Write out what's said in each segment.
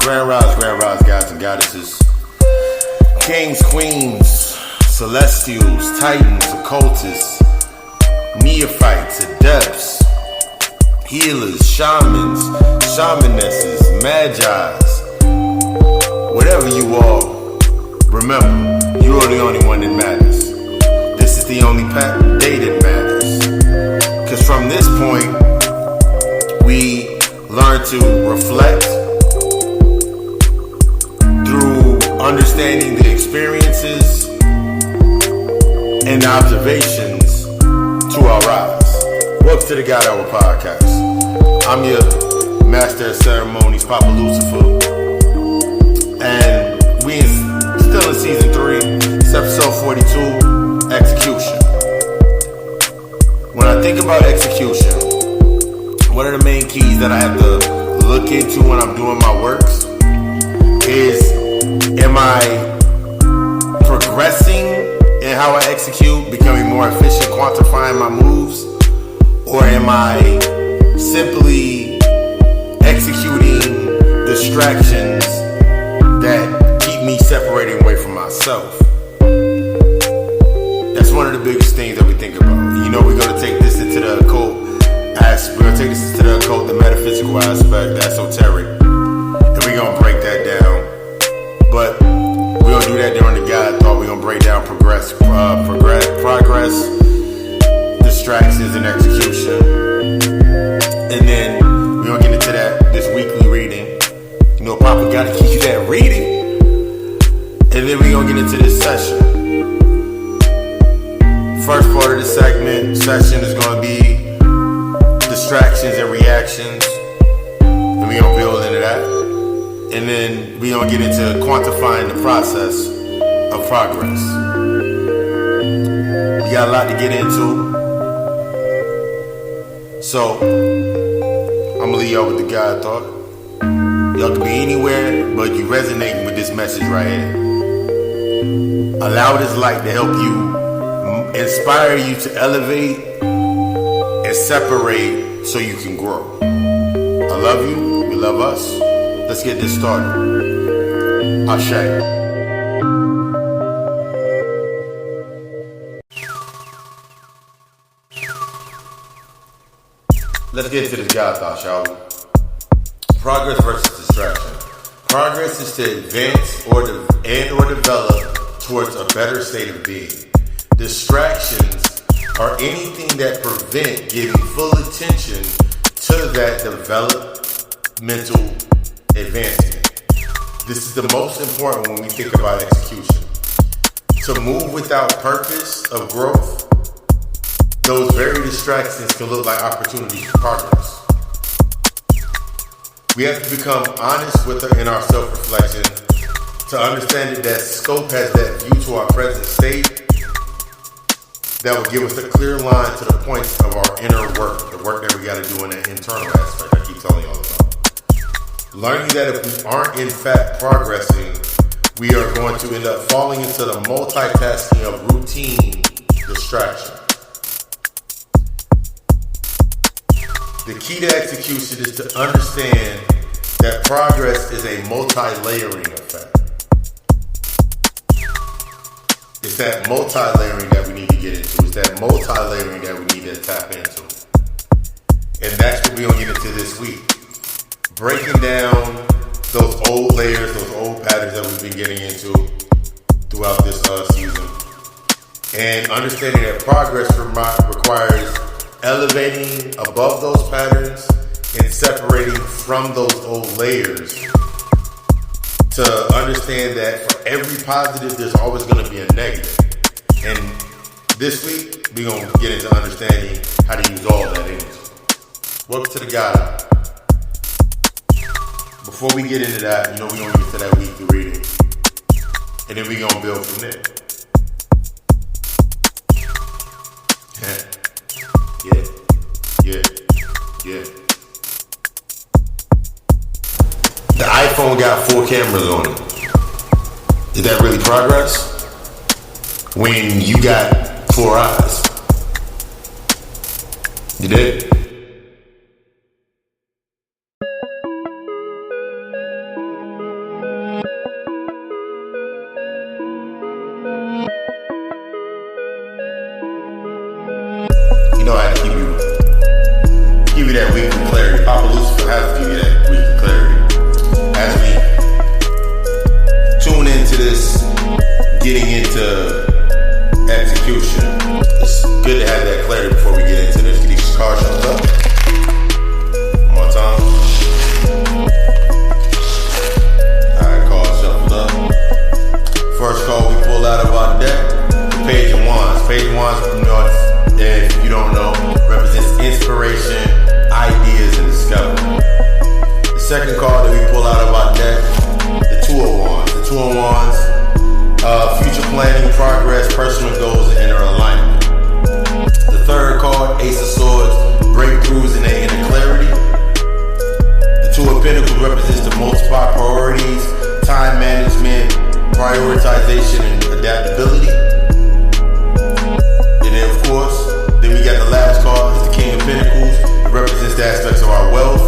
Grand rise, guys and goddesses, kings, queens, celestials, titans, occultists, neophytes, adepts, healers, shamans, shamanesses, magis, whatever you all, remember, you are the only one that matters. This is the only day that matters. Because from this point, we learn to reflect through understanding the experiences and observations to our rise. Welcome to the God Hour Podcast. I'm your Master of Ceremonies, Papa Lucifer. And we still in Season 3. It's Episode 42, Execution. When I think about execution, one of the main keys that I have to look into when I'm doing my works is, am I progressing in how I execute, becoming more efficient, quantifying my moves? Or am I simply executing distractions that keep me separating away from myself? That's one of the biggest things that we think about. You know, we're going to take this into the occult. We're going to take this into the occult, the metaphysical aspect, the esoteric. And we're going to break that down. But we're going to do that during the God Thought. We're going to break down progress, distractions, and execution. And then we're going to get into that, this weekly reading. You know, Papa got to keep you that reading. And then we're going to get into this session. First part of the session is going to be distractions and reactions. And we're going to build into that. And then we're going to get into quantifying the process of progress. We got a lot to get into. So, I'm going to leave y'all with the God Thought. Y'all can be anywhere, but you resonate with this message right here. Allow this light to help you, inspire you to elevate and separate so you can grow. I love you. We love us. Let's get this started. Ashe. Let's get into the God Thought, shall we? Progress versus distraction. Progress is to advance or develop towards a better state of being. Distractions are anything that prevent giving full attention to that developmental advancement. This is the most important when we think about execution. To move without purpose of growth, those very distractions can look like opportunities for progress. We have to become honest in our self-reflection to understand that scope has that view to our present state that will give us a clear line to the points of our inner work, the work that we got to do in that internal aspect I keep telling y'all about. Learning that if we aren't in fact progressing, we are going to end up falling into the multitasking of routine distraction. The key to execution is to understand that progress is a multi-layering effect. It's that multi-layering that we need to get into. It's that multi-layering that we need to tap into. And that's what we're going to get into this week. Breaking down those old layers, those old patterns that we've been getting into throughout this season. And understanding that progress requires elevating above those patterns and separating from those old layers to understand that for every positive, there's always going to be a negative. And this week, we're going to get into understanding how to use all that energy. Welcome to the God Hour. Before we get into that, you know, we're going to get to that weekly reading. And then we're going to build from there. Yeah. The iPhone got 4 cameras on it. Is that really progress? When you got 4 eyes. You did? that weekly clarity. Papa Lucifer has to give you that weekly clarity. As we tune into this, getting into execution, it's good to have that clarity before we get into this. Get these cars shuffled up. One more time. Alright, cards shuffled up. First card we pull out of our deck, the Page of Wands. Page of Wands, if you don't know, represents inspiration, ideas, and discovery. The second card that we pull out of our deck, the Two of Wands. The Two of Wands, future planning, progress, personal goals, and inner alignment. The third card, Ace of Swords, breakthroughs and inner clarity. The Two of Pentacles represents the multiple priorities, time management, prioritization, and adaptability. And then, of course, then we got the last card, is the King of Pentacles. It represents the aspects of our wealth,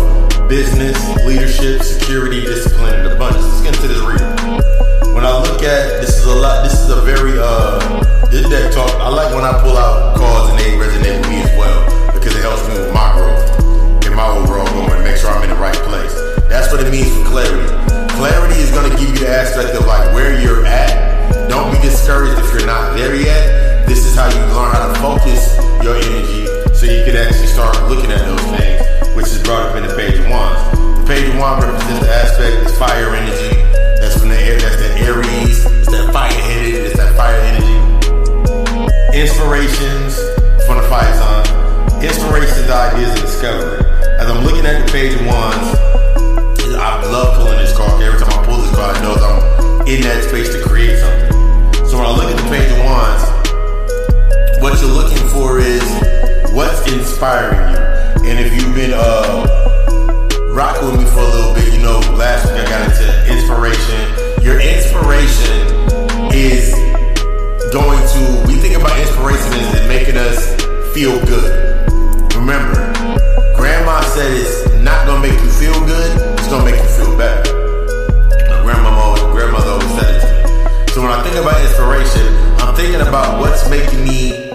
business, leadership, security, discipline, and abundance. Let's get into this reading. When I look at this is a very this deck talk. I like when I pull out cards and they resonate with me as well, because it helps me with my growth and my overall going and make sure I'm in the right place. That's what it means for clarity. Clarity is going to give you the aspect of like where you're at. Don't be discouraged if you're not there yet. This is how you learn how to focus your energy so you can actually start looking at those things, which is brought up in the Page of Wands. The Page of Wands represents the aspect of fire energy. That's from the air. That's the Aries. It's that fire-headed. It's that fire energy. Inspirations from the fire sign. Inspirations, ideas, and discovery. As I'm looking at the Page of Wands, I love pulling this card. Every time I pull this card, I know I'm in that space to create something. So when I look at the Page of Wands, what you're looking for is what's inspiring you. And if you've been rocking with me for a little bit, you know last week I got into inspiration. Your inspiration is going to, we think about inspiration as making us feel good. Remember, Grandma said it's not going to make you feel good, it's going to make you feel better. My grandmother always said it to me. So when I think about inspiration, I'm thinking about what's making me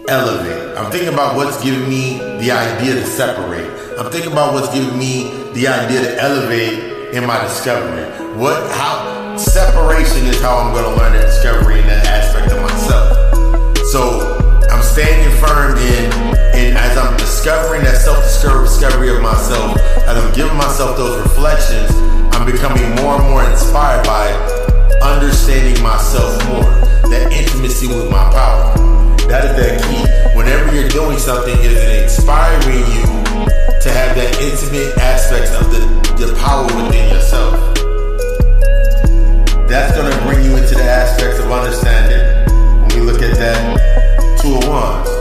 elevate. I'm thinking about what's giving me the idea to separate. I'm thinking about what's giving me the idea to elevate in my discovery. How separation is how I'm going to learn that discovery in that aspect of myself. So I'm standing firm in as I'm discovering that self-discovery of myself, as I'm giving myself those reflections, I'm becoming more and more inspired by understanding myself more, that intimacy with my power. That is that key. Whenever you're doing something, is it inspiring you to have that intimate aspect of the power within yourself? That's going to bring you into the aspects of understanding. When we look at that Two of Wands,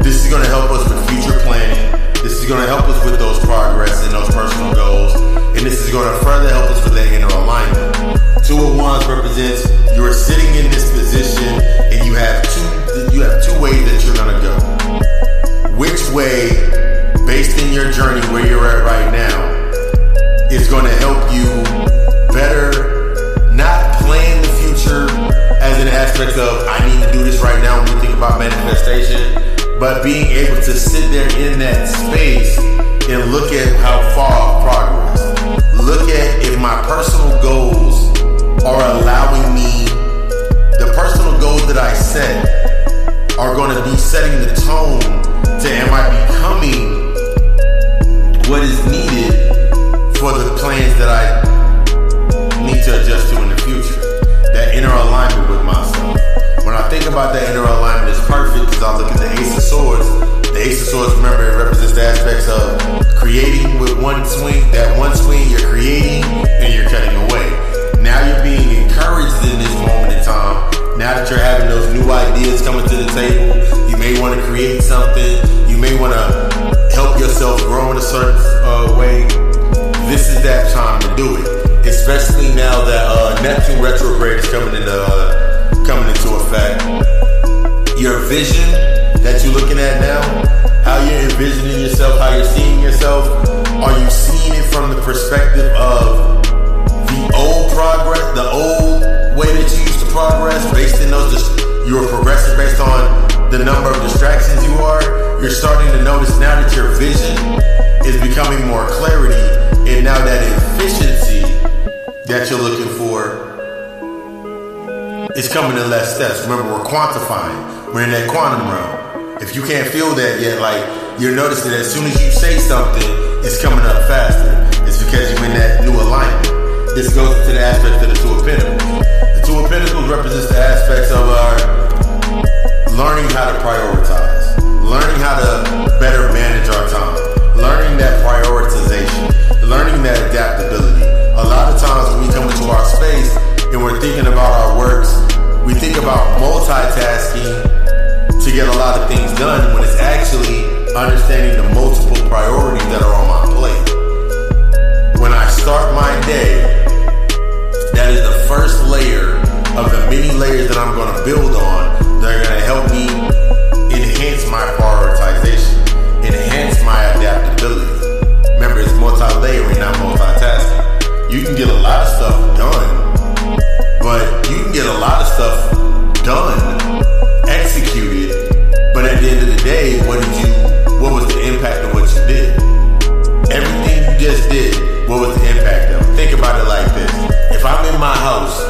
this is going to help us with future planning. This is going to help us with those progress and those personal goals. And this is going to further help us with that inner alignment. Two of Wands represents you're sitting in this position and you have two ways that you're going to go. Which way, based in your journey where you're at right now, is going to help you better not plan the future as an aspect of I need to do this right now when we think about manifestation, but being able to sit there in that space and look at how far I've progressed. Look at if my personal goals are allowing me, the personal goals that I set are going to be setting the tone to am I becoming what is needed for the plans that I need to adjust to in the future. That inner alignment with myself. When I think about that inner alignment, it's perfect because I look at the Ace of Swords. The Ace of Swords, remember, it represents the aspects of creating with one swing. That one swing, you're creating and you're cutting away. Now you're being encouraged in this moment in time. Now that you're having those new ideas coming to the table, you may want to create something. You may want to help yourself grow in a certain way. This is that time to do it. Especially now that Neptune retrograde is coming into effect. Your vision that you're looking at now, how you're envisioning yourself, how you're seeing yourself, are you seeing it from the perspective of the old progress, the old way that you used to progress, based in those, you were progressing based on the number of distractions you are, you're starting to notice now that your vision is becoming more clarity, and now that efficiency that you're looking for is coming in less steps. Remember, we're quantifying. We're in that quantum realm. If you can't feel that yet, like, you're noticing that as soon as you say something, it's coming up faster. It's because you're in that new alignment. This goes to the aspect of the Two of Pentacles. The Two of Pentacles represents the aspects of our learning how to prioritize, learning how to better manage our time, learning that prioritization, learning that adaptability. A lot of times when we come into our space and we're thinking about our works, we think about multitasking to get a lot of things done, when it's actually understanding the multiple priorities that are on my plate. When I start my day, that is the first layer of the many layers that I'm going to build on that are going to help me enhance my prioritization, enhance my adaptability. Remember, it's multi-layering, not multitasking. You can get a lot of stuff done, but you can get a lot of stuff done, executed, but at the end of the day, what was the impact of what you did? Everything you just did, what was the impact of it? Think about it like this. If I'm in my house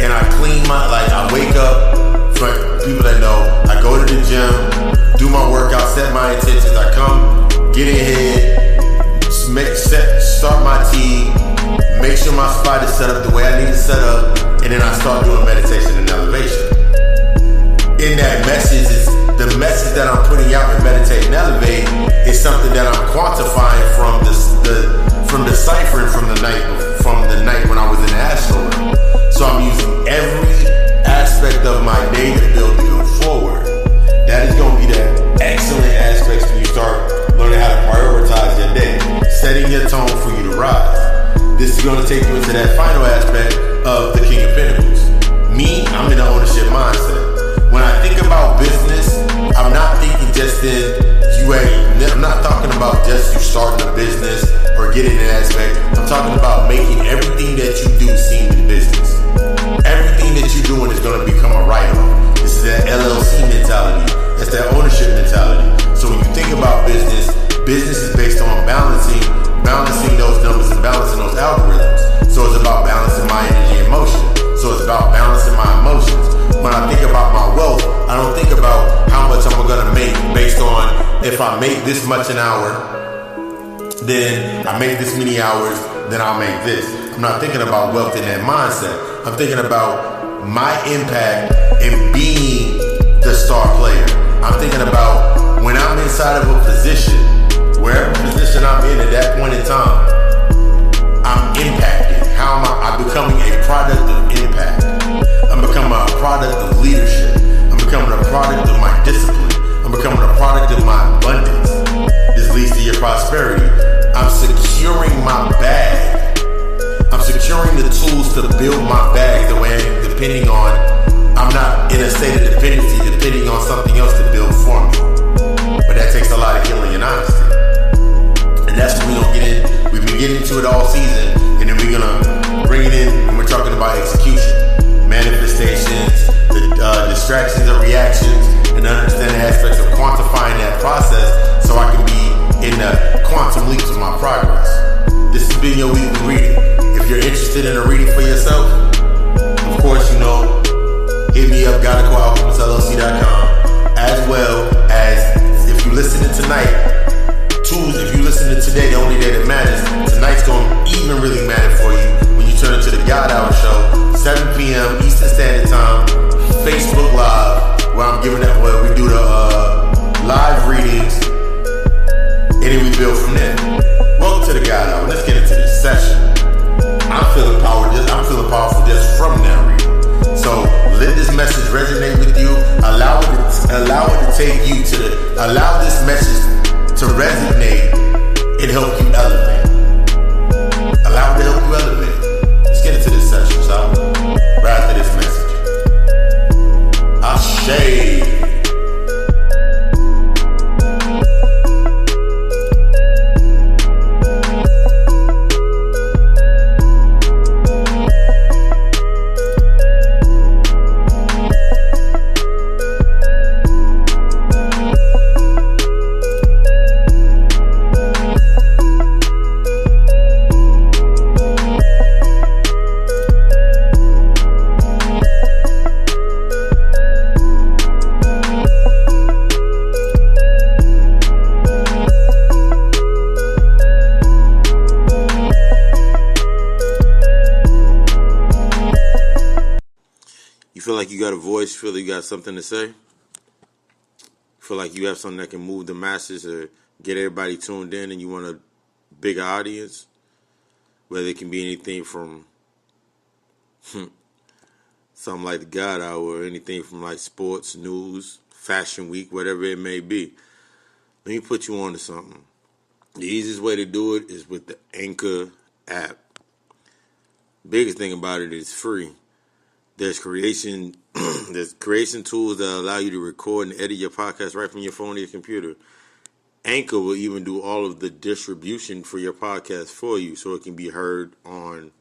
and I clean I wake up, for people that know, I go to the gym, do my workout, set my intentions, I come, get in here, start my tea, make sure my spot is set up the way I need to set up, and then I start doing meditation and elevation. In that message, the message that I'm putting out in Meditate and Elevate is something that I'm quantifying from deciphering from the night when I was in the astral realm. So I'm using every aspect of my day to build to go forward. That is going to be the excellent aspects when you start learning how to prioritize your day, setting your tone for you to rise. This is going to take you into that final aspect of the King of Pentacles. Me, I'm in the ownership mindset. When I think about business, I'm not thinking just I'm not talking about just you starting a business or getting an aspect. I'm talking about making everything that you do seem in business. Everything that you're doing is going to become a write-off. This is that LLC mentality. That's that ownership mentality. So when you think about business is based on balancing those numbers and balancing those algorithms. So it's about balancing my energy and motion. So it's about balancing my emotions. When I think about my wealth, I don't think about how much I'm going to make based on if I make this much an hour, then I make this many hours, then I'll make this. I'm not thinking about wealth in that mindset. I'm thinking about my impact in being the star player. I'm thinking about when I'm inside of a position, wherever position I'm in at that point in time, I'm impacting. How am I'm becoming a product of impact. I'm becoming a product of leadership. I'm becoming a product of my discipline. I'm becoming a product of my abundance. This leads to your prosperity. I'm securing my bag. I'm securing the tools to build my bag the way depending on, I'm not in a state of dependency, depending on something else to build for me. But that takes a lot of healing and honesty. And that's what we're going to get in. We've been getting into it all season, and then we're going to bring it in when we're talking about execution, manifestations, the distractions and reactions, and understanding aspects of quantifying that process so I can be in the quantum leaps of my progress. This has been your weekly reading. If you're interested in a reading for yourself, of course, you know, hit me up, GottaCallAlchemistLLC.com, as well as if you're listening tonight, if you're listening today, the only day that matters, tonight's going to even really matter for you when you turn into the God Hour Show, 7 p.m. Eastern Standard Time, Facebook Live, where I'm giving that, where we do the live readings, and then we build from there. Welcome to the God Hour. Let's get into this session. I'm feeling powerful just from that reading. So let this message resonate with you. Allow it to take you to allow this message to resonate and help you elevate. Allow it to help you elevate. Let's get into this session, shall we? Right after this message. Ashe. feel like you got a voice, feel like you got something to say, feel like you have something that can move the masses or get everybody tuned in and you want a bigger audience, whether it can be anything from something like the God Hour or anything from like sports, news, fashion week, whatever it may be. Let me put you on to something. The easiest way to do it is with the Anchor app. Biggest thing about it is free. There's creation tools that allow you to record and edit your podcast right from your phone or your computer. Anchor will even do all of the distribution for your podcast for you so it can be heard on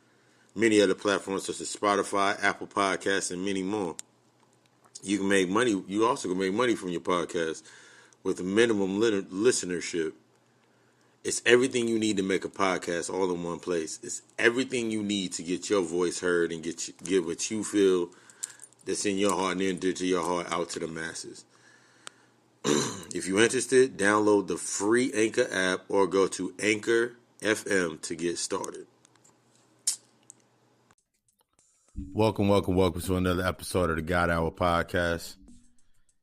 many other platforms such as Spotify, Apple Podcasts, and many more. You can make money. You also can make money from your podcast with a minimum listenership. It's everything you need to make a podcast all in one place. It's everything you need to get your voice heard and get what you feel that's in your heart and then to your heart out to the masses. If you're interested, download the free Anchor app or go to Anchor FM to get started. Welcome to another episode of the God Hour podcast.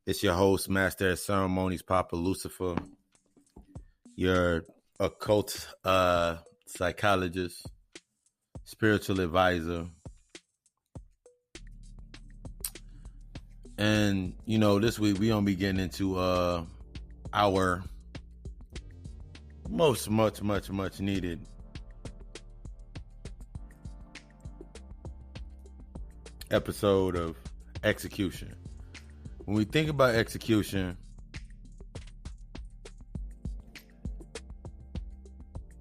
It's your host, Master of Ceremonies, Papa Lucifer. Your occult psychologist, spiritual advisor. And, this week we're going to be getting into our much needed episode of execution. When we think about execution,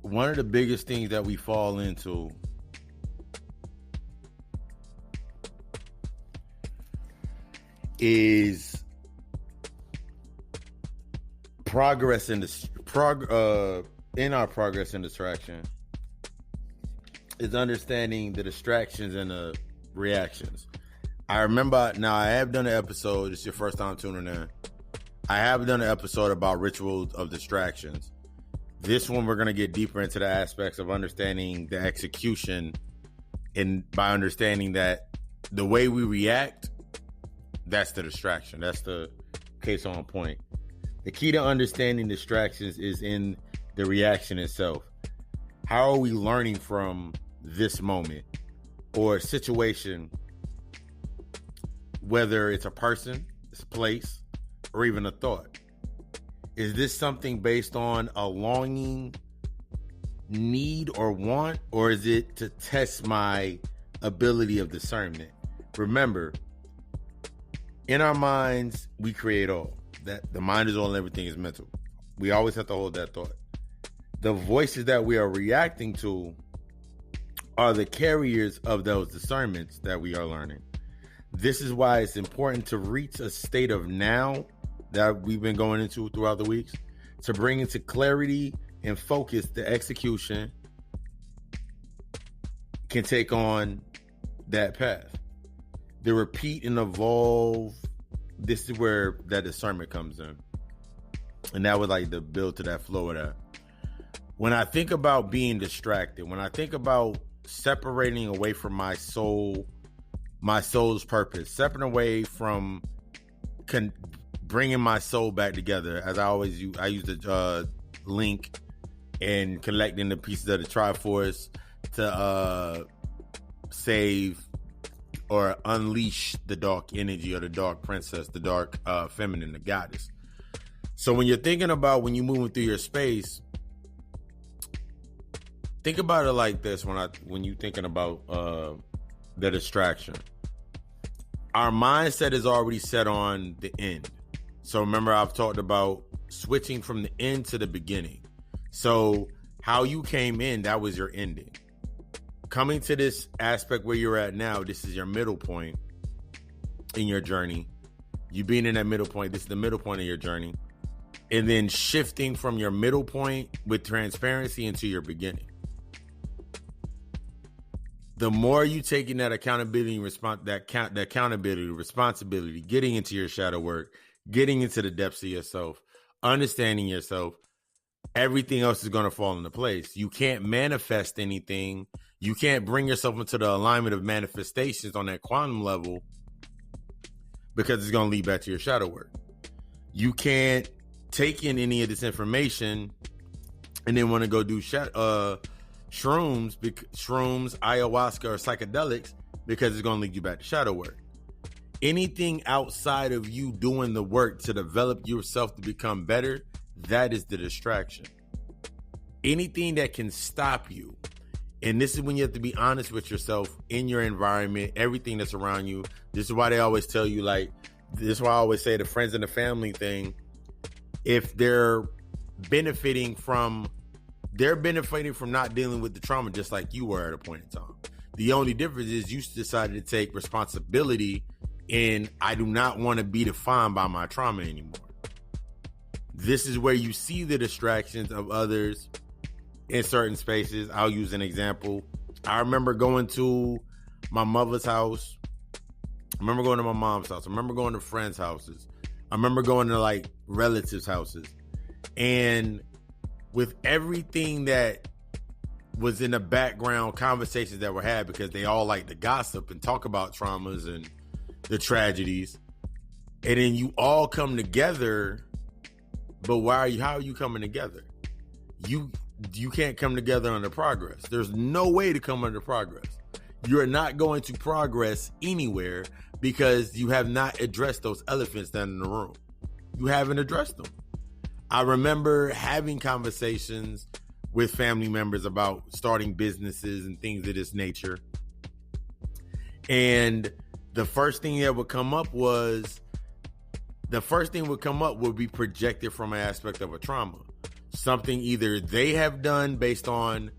one of the biggest things that we fall into is in our progress and distraction is understanding the distractions and the reactions. I remember, now I have done an episode, it's your first time tuning in, I have done an episode about rituals of distractions. This one we're going to get deeper into the aspects of understanding the execution, and by understanding that the way we react, that's the distraction. That's the case on point. The key to understanding distractions is in the reaction itself. How are we learning from this moment or situation, whether it's a person, it's a place, or even a thought? Is this something based on a longing, need, or want, or is it to test my ability of discernment? Remember, in our minds, we create all. That the mind is all and everything is mental. We always have to hold that thought. The voices that we are reacting to are the carriers of those discernments that we are learning. This is why it's important to reach a state of now that we've been going into throughout the weeks, to bring into clarity and focus the execution can take on that path. The repeat and evolve, this is where that discernment comes in. And that was like the build to that flow of that. When I think about being distracted, when I think about separating away from my soul's purpose, separating away from bringing my soul back together, as I always use, I use the link and collecting the pieces of the Triforce to save or unleash the dark energy or the dark princess, the dark feminine, the goddess. So when you're thinking about when you're moving through your space, think about it like this when you're thinking about the distraction. Our mindset is already set on the end. So remember, I've talked about switching from the end to the beginning. So how you came in, that was your ending. Coming to this aspect where you're at now, this is your middle point in your journey. You being in that middle point, this is the middle point of your journey. And then shifting from your middle point with transparency into your beginning. The more you taking that accountability, responsibility, getting into your shadow work, getting into the depths of yourself, understanding yourself, everything else is going to fall into place. You can't manifest anything. You can't bring yourself into the alignment of manifestations on that quantum level because it's going to lead back to your shadow work. You can't take in any of this information and then want to go do shrooms, ayahuasca, or psychedelics because it's going to lead you back to shadow work. Anything outside of you doing the work to develop yourself to become better, that is the distraction. Anything that can stop you. And this is when you have to be honest with yourself in your environment, everything that's around you. This is why they always tell you, like, this is why I always say the friends and the family thing. If they're benefiting from not dealing with the trauma just like you were at a point in time. The only difference is you decided to take responsibility, and I do not want to be defined by my trauma anymore. This is where you see the distractions of others in certain spaces. I'll use an example. I remember going to my mother's house. I remember going to my mom's house. I remember going to friends' houses. I remember going to like relatives' houses. And with everything that was in the background, conversations that were had, because they all like to gossip and talk about traumas and the tragedies. And then you all come together, but how are you coming together? You can't come together under progress. There's no way to come under progress. You're not going to progress anywhere because you have not addressed those elephants down in the room. You haven't addressed them. I remember having conversations with family members about starting businesses and things of this nature. And the first thing that would come up would be projected from an aspect of a trauma. Something either they have done based on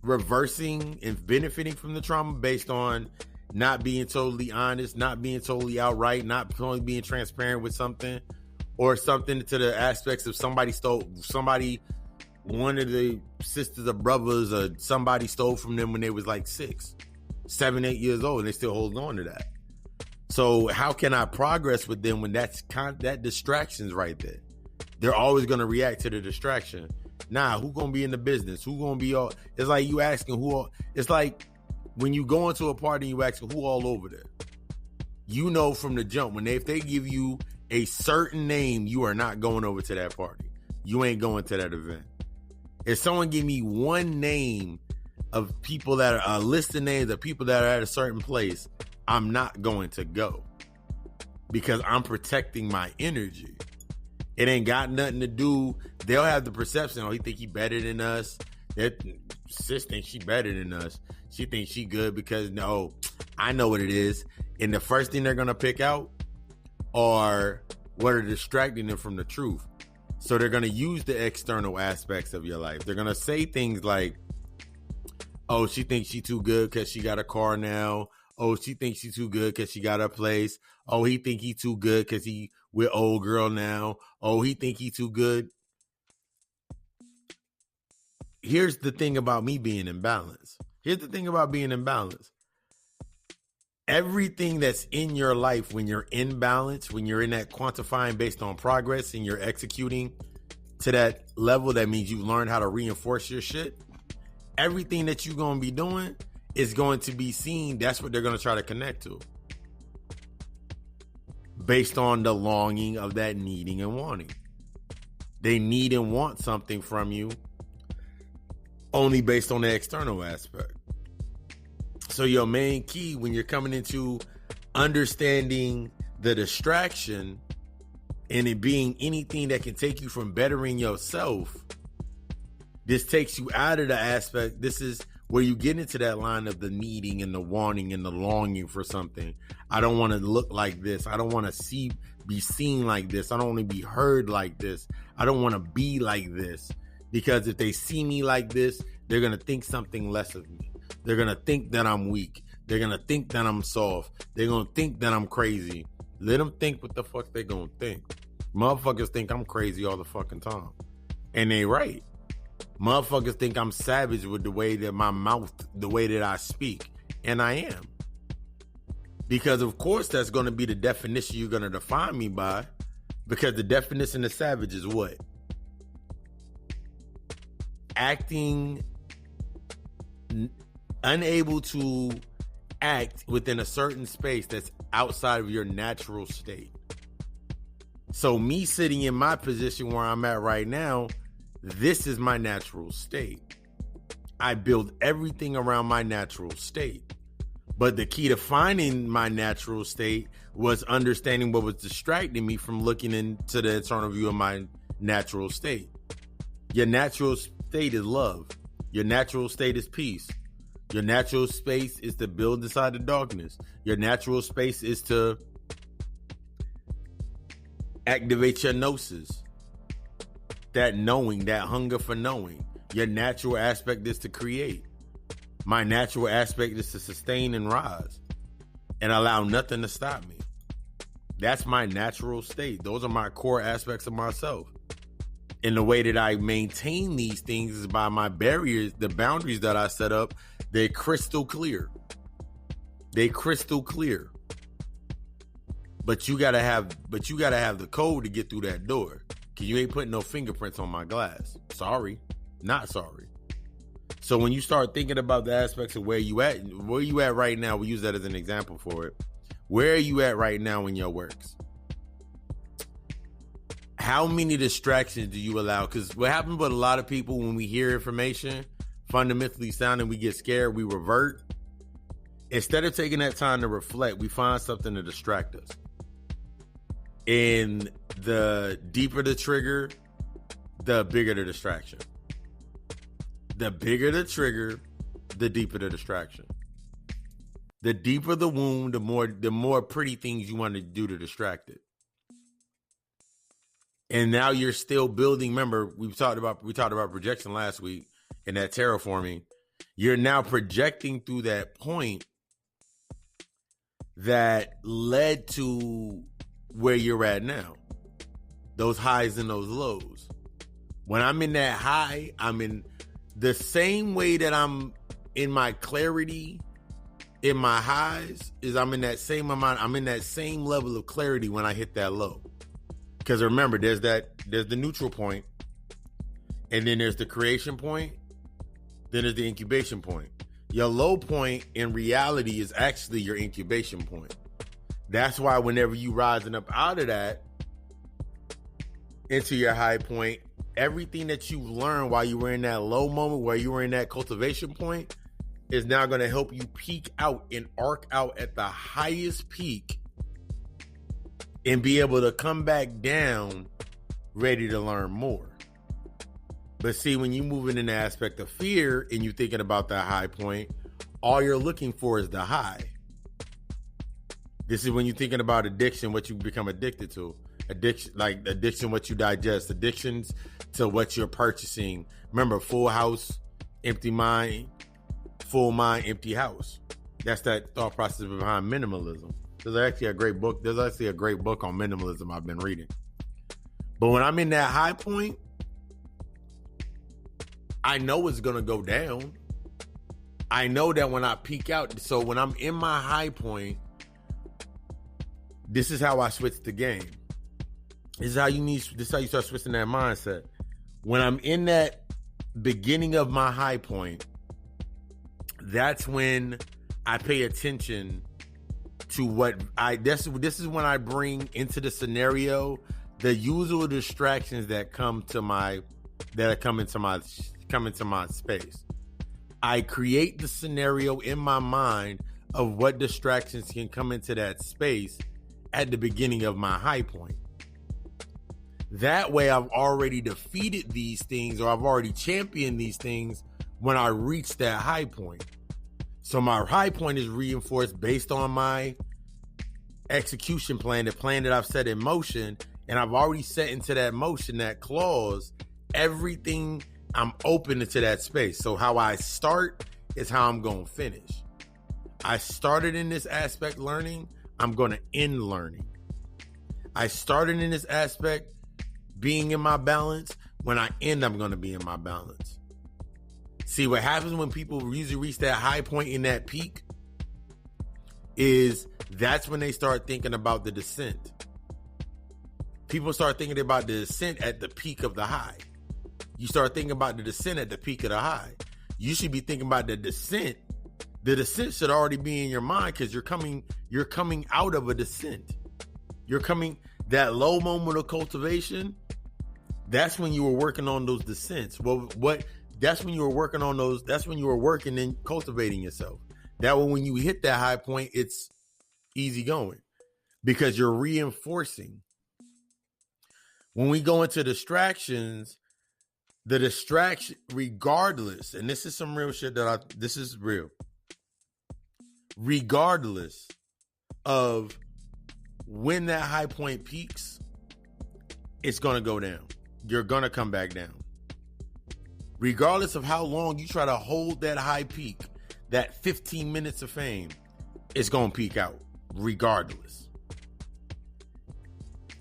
reversing and benefiting from the trauma based on not being totally honest, not being totally outright, not totally being transparent with something, or something to the aspects of one of the sisters or brothers or somebody stole from them when they was like 6, 7, 8 years old, and they still holding on to that. So how can I progress with them when that distraction's right there? They're always going to react to the distraction. Nah, who going to be in the business? Who going to be all... It's like you asking it's like when you go into a party and you asking who all over there. You know from the jump, if they give you a certain name, you are not going over to that party. You ain't going to that event. If someone give me one name of people that are a list of names of people that are at a certain place, I'm not going to go because I'm protecting my energy. It ain't got nothing to do. They'll have the perception, he think he better than us. That sis thinks she better than us. She thinks she good because no, I know what it is. And the first thing they're going to pick out are what are distracting them from the truth. So they're going to use the external aspects of your life. They're going to say things like, oh, she thinks she too good because she got a car now. Oh, she thinks she's too good because she got a place. Oh, he think he too good because he with old girl now. Oh, he think he too good. Here's the thing about me being in balance. Everything that's in your life when you're in balance, when you're in that quantifying based on progress and you're executing to that level, that means you learn how to reinforce your shit. Everything that you're going to be doing is going to be seen. That's what they're going to try to connect to. Based on the longing of that needing and wanting. They need and want something from you only based on the external aspect. So your main key when you're coming into understanding the distraction and it being anything that can take you from bettering yourself, this takes you out of the aspect. This is where you get into that line of the needing and the wanting and the longing for something. I don't want to look like this. I don't want to be seen like this. I don't want to be heard like this. I don't want to be like this. Because if they see me like this, they're going to think something less of me. They're going to think that I'm weak. They're going to think that I'm soft. They're going to think that I'm crazy. Let them think what the fuck they going to think. Motherfuckers think I'm crazy all the fucking time. And they right. Motherfuckers think I'm savage with the way that my mouth, the way that I speak. And I am. Because of course that's going to be the definition you're going to define me by. Because the definition of savage is what? Acting unable to act within a certain space that's outside of your natural state. So me sitting in my position where I'm at right now, this is my natural state. I build everything around my natural state. But the key to finding my natural state was understanding what was distracting me from looking into the internal view of my natural state. Your natural state is love. Your natural state is peace. Your natural space is to build inside the darkness. Your natural space is to activate your gnosis. That knowing, that hunger for knowing. Your natural aspect is to create. My natural aspect is to sustain and rise and allow nothing to stop me. That's my natural state. Those are my core aspects of myself. And the way that I maintain these things is by my barriers, the boundaries that I set up. They're crystal clear. They crystal clear. But you gotta have the code to get through that door. Cause you ain't putting no fingerprints on my glass. Sorry. Not sorry. So when you start thinking about the aspects of where you at right now, we use that as an example for it. Where are you at right now in your works? How many distractions do you allow? Because what happens with a lot of people when we hear information fundamentally sound and we get scared, we revert. Instead of taking that time to reflect, we find something to distract us. And the deeper the trigger, the bigger the distraction. The bigger the trigger, the deeper the distraction. The deeper the wound, the more pretty things you want to do to distract it. And now you're still building. Remember, we talked about projection last week and that terraforming. You're now projecting through that point that led to where you're at now. Those highs and those lows. When I'm in that high, I'm in the same way that I'm in my clarity in my highs is I'm in that same amount. I'm in that same level of clarity when I hit that low. Because remember, there's the neutral point, and then there's the creation point, then there's the incubation point. Your low point in reality is actually your incubation point. That's why whenever you rising up out of that into your high point, everything that you learned while you were in that low moment, where you were in that cultivation point, is now going to help you peak out and arc out at the highest peak and be able to come back down ready to learn more. But see, when you moving in the aspect of fear and you thinking about that high point, all you're looking for is the high. This is when you're thinking about addiction, what you become addicted to. Addiction, what you digest. Addictions to what you're purchasing. Remember, full house, empty mind, full mind, empty house. That's that thought process behind minimalism. There's actually a great book on minimalism I've been reading. But when I'm in that high point, I know it's going to go down. I know that when I peak out, so when I'm in my high point, this is how I switch the game. This is how you start switching that mindset. When I'm in that beginning of my high point, that's when I pay attention to this is when I bring into the scenario the usual distractions that come into my space. I create the scenario in my mind of what distractions can come into that space at the beginning of my high point. That way I've already defeated these things, or I've already championed these things when I reach that high point. So my high point is reinforced based on my execution plan, the plan that I've set in motion, and I've already set into that motion, that clause, everything. I'm open into that space. So how I start is how I'm going to finish. I started in this aspect learning, I'm going to end learning. I started in this aspect being in my balance. When I end, I'm going to be in my balance. See, what happens when people usually reach that high point in that peak is that's when they start thinking about the descent. People start thinking about the descent at the peak of the high. You start thinking about the descent at the peak of the high. You should be thinking about the descent, The descent should already be in your mind because you're coming out of a descent. You're coming, that low moment of cultivation, that's when you were working on those descents. That's when you were working on those, that's when you were working and cultivating yourself. That way, when you hit that high point, it's easy going because you're reinforcing. When we go into distractions, the distraction, regardless, and this is some real shit this is real. Regardless of when that high point peaks, it's going to go down. You're going to come back down. Regardless of how long you try to hold that high peak, that 15 minutes of fame, it's going to peak out regardless.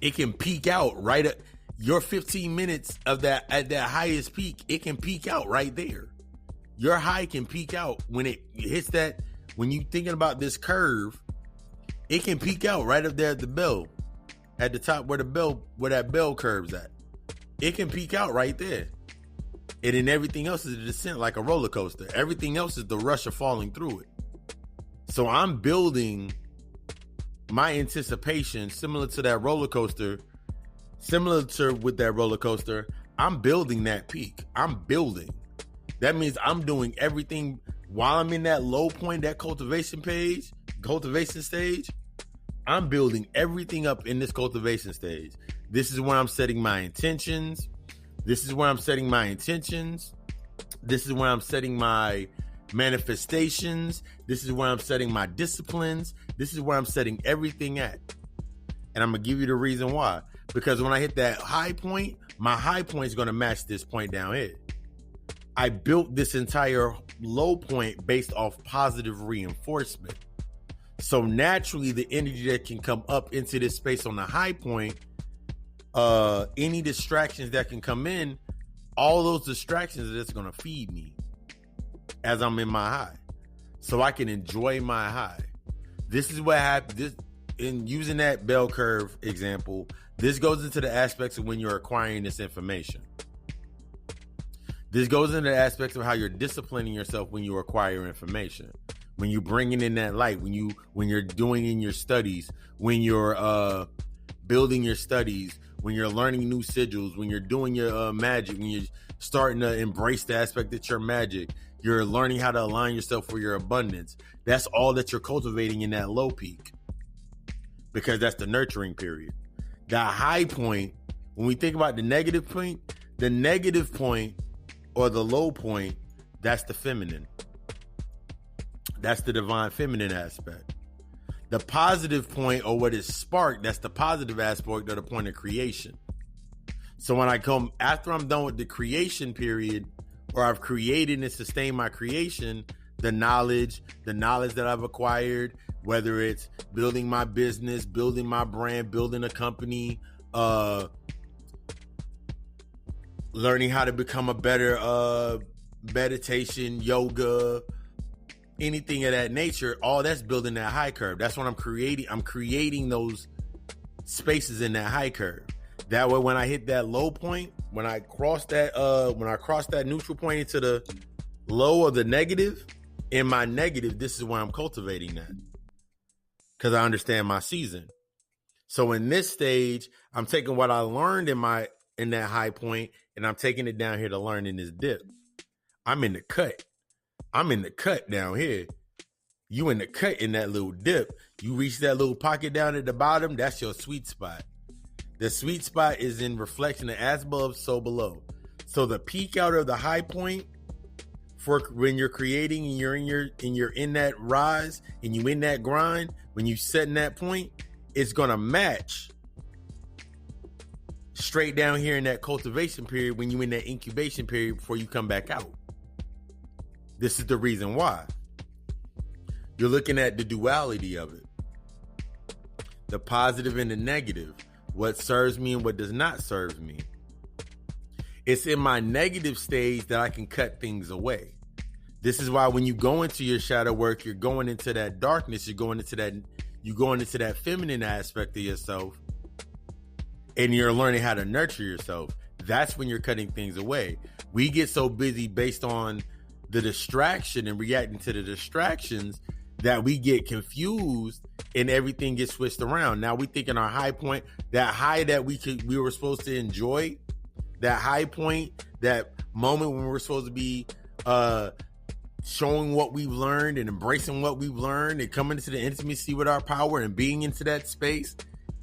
It can peak out right at your 15 minutes of that, at that highest peak. It can peak out right there. Your high can peak out when it hits that. When you thinking about this curve, it can peak out right up there at the bell, at the top where that bell curves at. It can peak out right there. And then everything else is a descent like a roller coaster. Everything else is the rush of falling through it. So I'm building my anticipation similar to that roller coaster, with that roller coaster. I'm building that peak. I'm building. That means I'm doing everything while I'm in that low point, that cultivation stage. I'm building everything up in this cultivation stage. This is where I'm setting my intentions. This is where I'm setting my manifestations. This is where I'm setting my disciplines. This is where I'm setting everything at. And I'm going to give you the reason why. Because when I hit that high point, my high point is going to match this point down here. I built this entire low point based off positive reinforcement. So naturally, the energy that can come up into this space on the high point, any distractions that can come in, all those distractions are just going to feed me as I'm in my high. So I can enjoy my high. This is what happened. In using that bell curve example, this goes into the aspects of when you're acquiring this information. This goes into the aspects of how you're disciplining yourself when you acquire information. When you're bringing in that light, when you're doing in your studies, when you're building your studies, when you're learning new sigils, when you're doing your magic, when you're starting to embrace the aspect that you're magic, you're learning how to align yourself for your abundance. That's all that you're cultivating in that low peak, because that's the nurturing period. That high point, when we think about the negative point or the low point, that's the feminine. That's the divine feminine aspect. The positive point, or what is sparked, that's the positive aspect of the point of creation. So when I come, after I'm done with the creation period, or I've created and sustained my creation, the knowledge that I've acquired, whether it's building my business, building my brand, building a company, learning how to become a better meditation, yoga, anything of that nature, all that's building that high curve. That's what I'm creating. I'm creating those spaces in that high curve. That way, when I hit that low point, when I cross that neutral point into the low or the negative, in my negative, this is where I'm cultivating that, because I understand my season. So in this stage, I'm taking what I learned in that high point, and I'm taking it down here to learn in this dip. I'm in the cut. I'm in the cut down here. You in the cut in that little dip. You reach that little pocket down at the bottom. That's your sweet spot. The sweet spot is in reflection of as above, so below. So the peak out of the high point, for when you're creating and you're in that rise and you in that grind, when you set in that point, it's gonna match straight down here in that cultivation period when you in that incubation period before you come back out. This is the reason why. You're looking at the duality of it. The positive and the negative. What serves me and what does not serve me. It's in my negative stage that I can cut things away. This is why when you go into your shadow work, you're going into that darkness, you're going into that feminine aspect of yourself, and you're learning how to nurture yourself. That's when you're cutting things away. We get so busy based on the distraction and reacting to the distractions that we get confused and everything gets switched around. Now we think in our high point, that high that we were supposed to enjoy, that high point, that moment when we're supposed to be showing what we've learned and embracing what we've learned and coming into the intimacy with our power and being into that space,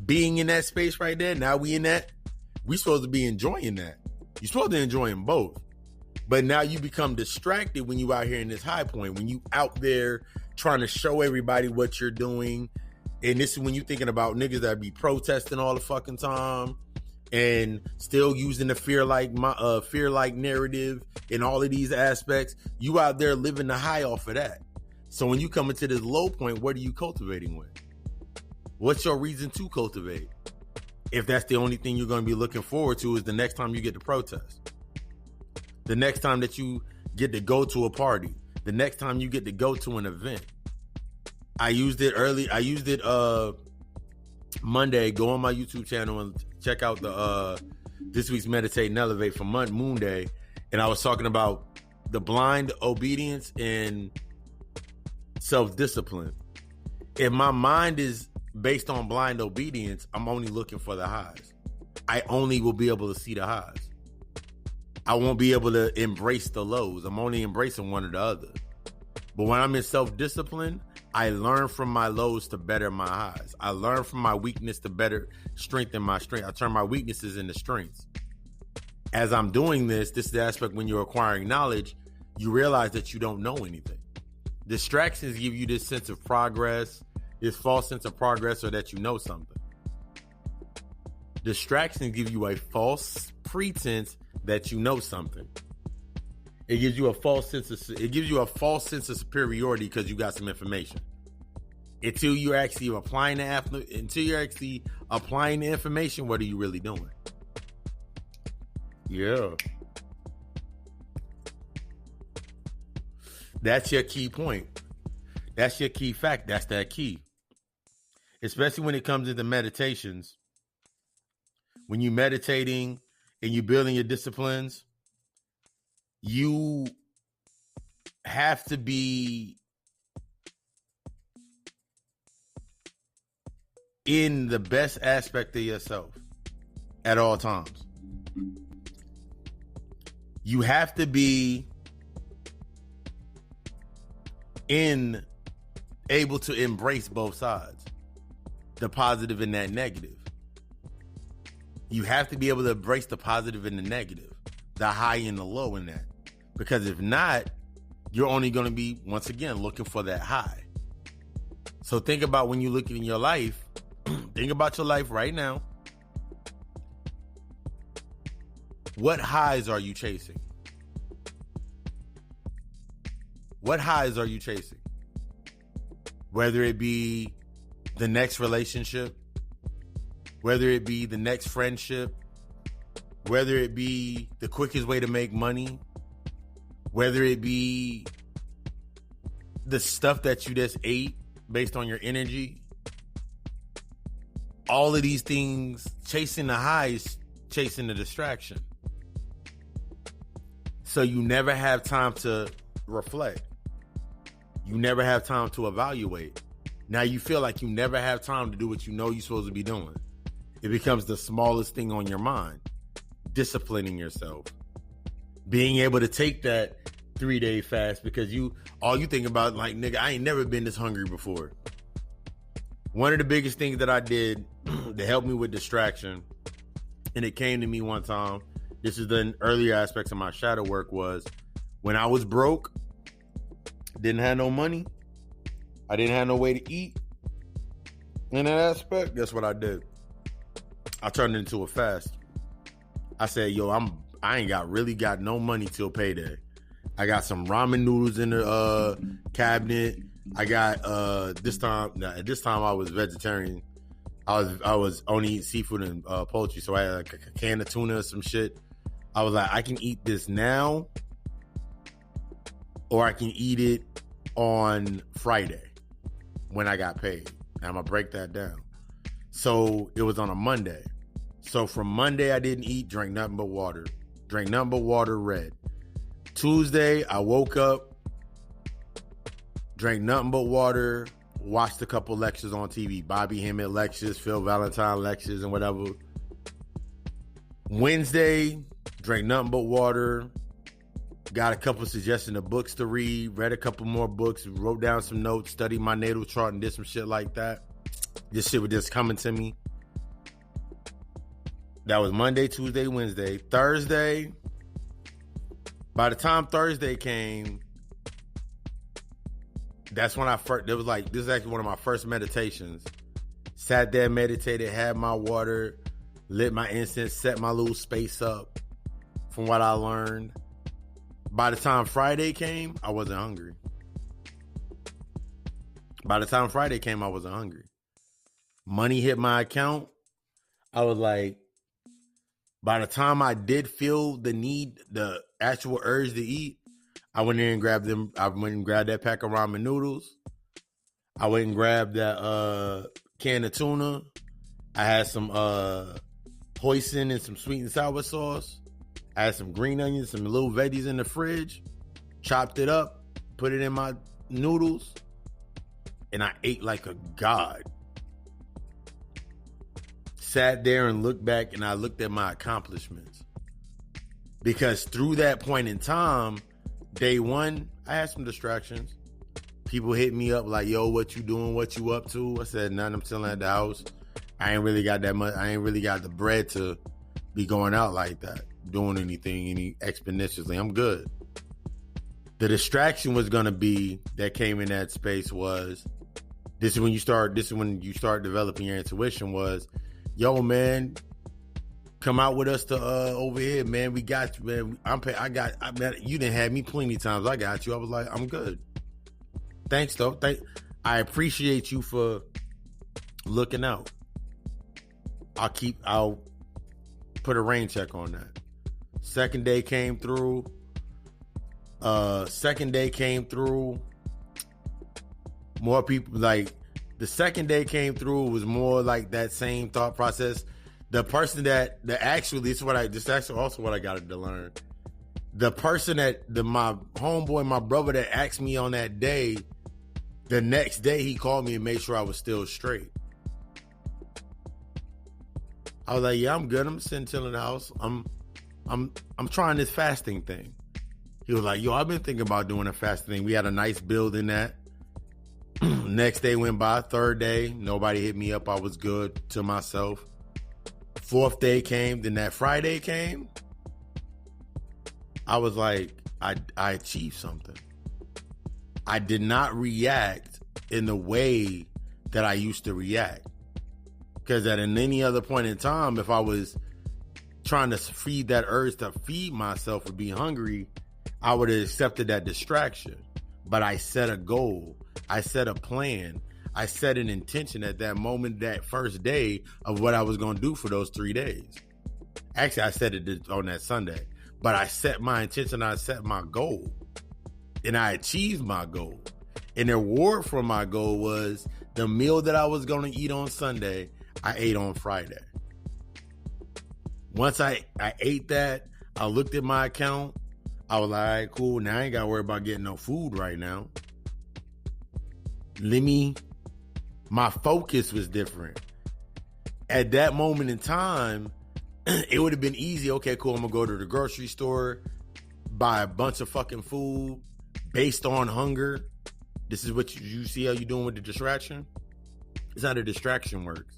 being in that space right there. Now we in that, we supposed to be enjoying that. You're supposed to enjoy them both. But now you become distracted when you out here in this high point, when you out there trying to show everybody what you're doing. And this is when you're thinking about niggas that be protesting all the fucking time and still using the fear-like narrative in all of these aspects. You out there living the high off of that. So when you come into this low point, what are you cultivating with? What's your reason to cultivate? If that's the only thing you're going to be looking forward to is the next time you get to protest. The next time that you get to go to a party. The next time you get to go to an event. I used it Monday. Go on my YouTube channel and check out the this week's Meditate and Elevate for Moon Day. And I was talking about the blind obedience and self-discipline. If my mind is based on blind obedience, I'm only looking for the highs. I only will be able to see the highs. I won't be able to embrace the lows. I'm only embracing one or the other. But when I'm in self-discipline, I learn from my lows to better my highs. I learn from my weakness to better strengthen my strength. I turn my weaknesses into strengths. As I'm doing this is the aspect when you're acquiring knowledge, you realize that you don't know anything. Distractions give you this sense of progress, this false sense of progress, or that you know something. Distractions give you a false pretense that you know something. It gives you a false sense of superiority because you got some information. Until you're actually applying the information, what are you really doing? Yeah. That's your key point. That's your key fact. That's that key. Especially when it comes into meditations. When you're meditating and you're building your disciplines, you have to be in the best aspect of yourself at all times. You have to be able to embrace both sides, the positive and that negative. You have to be able to embrace the positive and the negative, the high and the low in that. Because if not, you're only going to be, once again, looking for that high. So think about when you look in your life, think about your life right now. What highs are you chasing? What highs are you chasing? Whether it be the next relationship, whether it be the next friendship, whether it be the quickest way to make money, whether it be the stuff that you just ate based on your energy, all of these things, chasing the highs, chasing the distraction. So you never have time to reflect. You never have time to evaluate. Now you feel like you never have time to do what you know you're supposed to be doing. It becomes the smallest thing on your mind. Disciplining yourself. Being able to take that 3-day fast because all you think about, like, nigga, I ain't never been this hungry before. One of the biggest things that I did to help me with distraction, and it came to me one time, this is the earlier aspects of my shadow work, was when I was broke, didn't have no money, I didn't have no way to eat. In that aspect, guess what I did? I turned it into a fast. I said, yo, I ain't really got no money till payday. I got some ramen noodles in the cabinet. I got at this time I was vegetarian. I was only eating seafood and poultry, so I had like a can of tuna or some shit. I was like, I can eat this now, or I can eat it on Friday when I got paid. And I'm gonna break that down. So it was on a Monday. So from Monday I didn't eat, drank nothing but water. Drank nothing but water, red. Tuesday, I woke up, drank nothing but water, watched a couple lectures on TV. Bobby Hemmett lectures, Phil Valentine lectures, and whatever. Wednesday, drank nothing but water, got a couple suggestions of books to read, read a couple more books, wrote down some notes, studied my natal chart, and did some shit like that. This shit was just coming to me. That was Monday, Tuesday, Wednesday. Thursday, by the time Thursday came, that's when this is actually one of my first meditations. Sat there, meditated, had my water, lit my incense, set my little space up from what I learned. By the time Friday came, I wasn't hungry. Money hit my account. I was like, by the time I did feel the actual urge to eat, I went in and grabbed them. I went and grabbed that pack of ramen noodles. I went and grabbed that can of tuna. I had some hoisin and some sweet and sour sauce. I had some green onions, some little veggies in the fridge. Chopped it up, put it in my noodles, and I ate like a god. Sat there and looked back, and I looked at my accomplishments. Because through that point in time, day one, I had some distractions. People hit me up like, yo, what you doing? What you up to? I said, nothing, I'm chilling at the house. I ain't really got that much. I ain't really got the bread to be going out like that, doing anything any exponentially. I'm good. The distraction was going to be that came in that space was, this is when you start developing your intuition was, yo, man, come out with us to over here, man. We got you, man. You didn't have me plenty times. I got you. I was like, I'm good. Thanks, though. I appreciate you for looking out. I'll put a rain check on that. Second day came through. More people, like, the second day came through was more like that same thought process. The person this is what I got to learn. The person my homeboy, my brother that asked me on that day, the next day he called me and made sure I was still straight. I was like, yeah, I'm good. I'm sitting chilling in the house. I'm trying this fasting thing. He was like, yo, I've been thinking about doing a fasting thing. We had a nice build in that. Next day went by. Third day, nobody hit me up. I was good to myself. Fourth day came. Then that Friday came. I was like, I achieved something. I did not react in the way that I used to react. Because at any other point in time, if I was trying to feed that urge to feed myself or be hungry, I would have accepted that distraction. But I set a goal. I set a plan. I set an intention at that moment, that first day, of what I was going to do for those 3 days. Actually, I said it on that Sunday. But I set my intention. I set my goal. And I achieved my goal. And the reward for my goal was the meal that I was going to eat on Sunday, I ate on Friday. Once I ate that, I looked at my account. I was like, all right, cool. Now I ain't got to worry about getting no food right now. My focus was different. At that moment in time, it would have been easy. Okay, cool. I'm going to go to the grocery store, buy a bunch of fucking food based on hunger. This is what you see how you doing with the distraction? It's how the distraction works.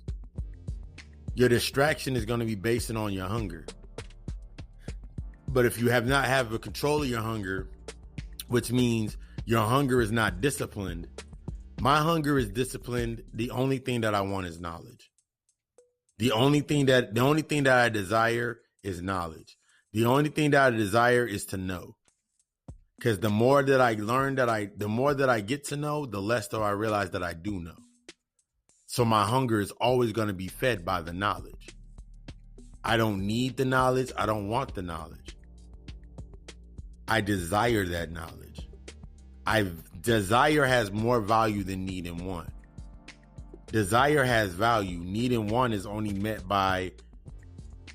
Your distraction is going to be based on your hunger. But if you have a control of your hunger, which means your hunger is not disciplined, my hunger is disciplined. The only thing that I want is knowledge. The only thing that I desire is knowledge. The only thing that I desire is to know. Because the more that I learn, the more that I get to know, the less though I realize that I do know. So my hunger is always going to be fed by the knowledge. I don't need the knowledge. I don't want the knowledge. I desire that knowledge. Desire has more value than need and want. Desire has value. Need and want is only met by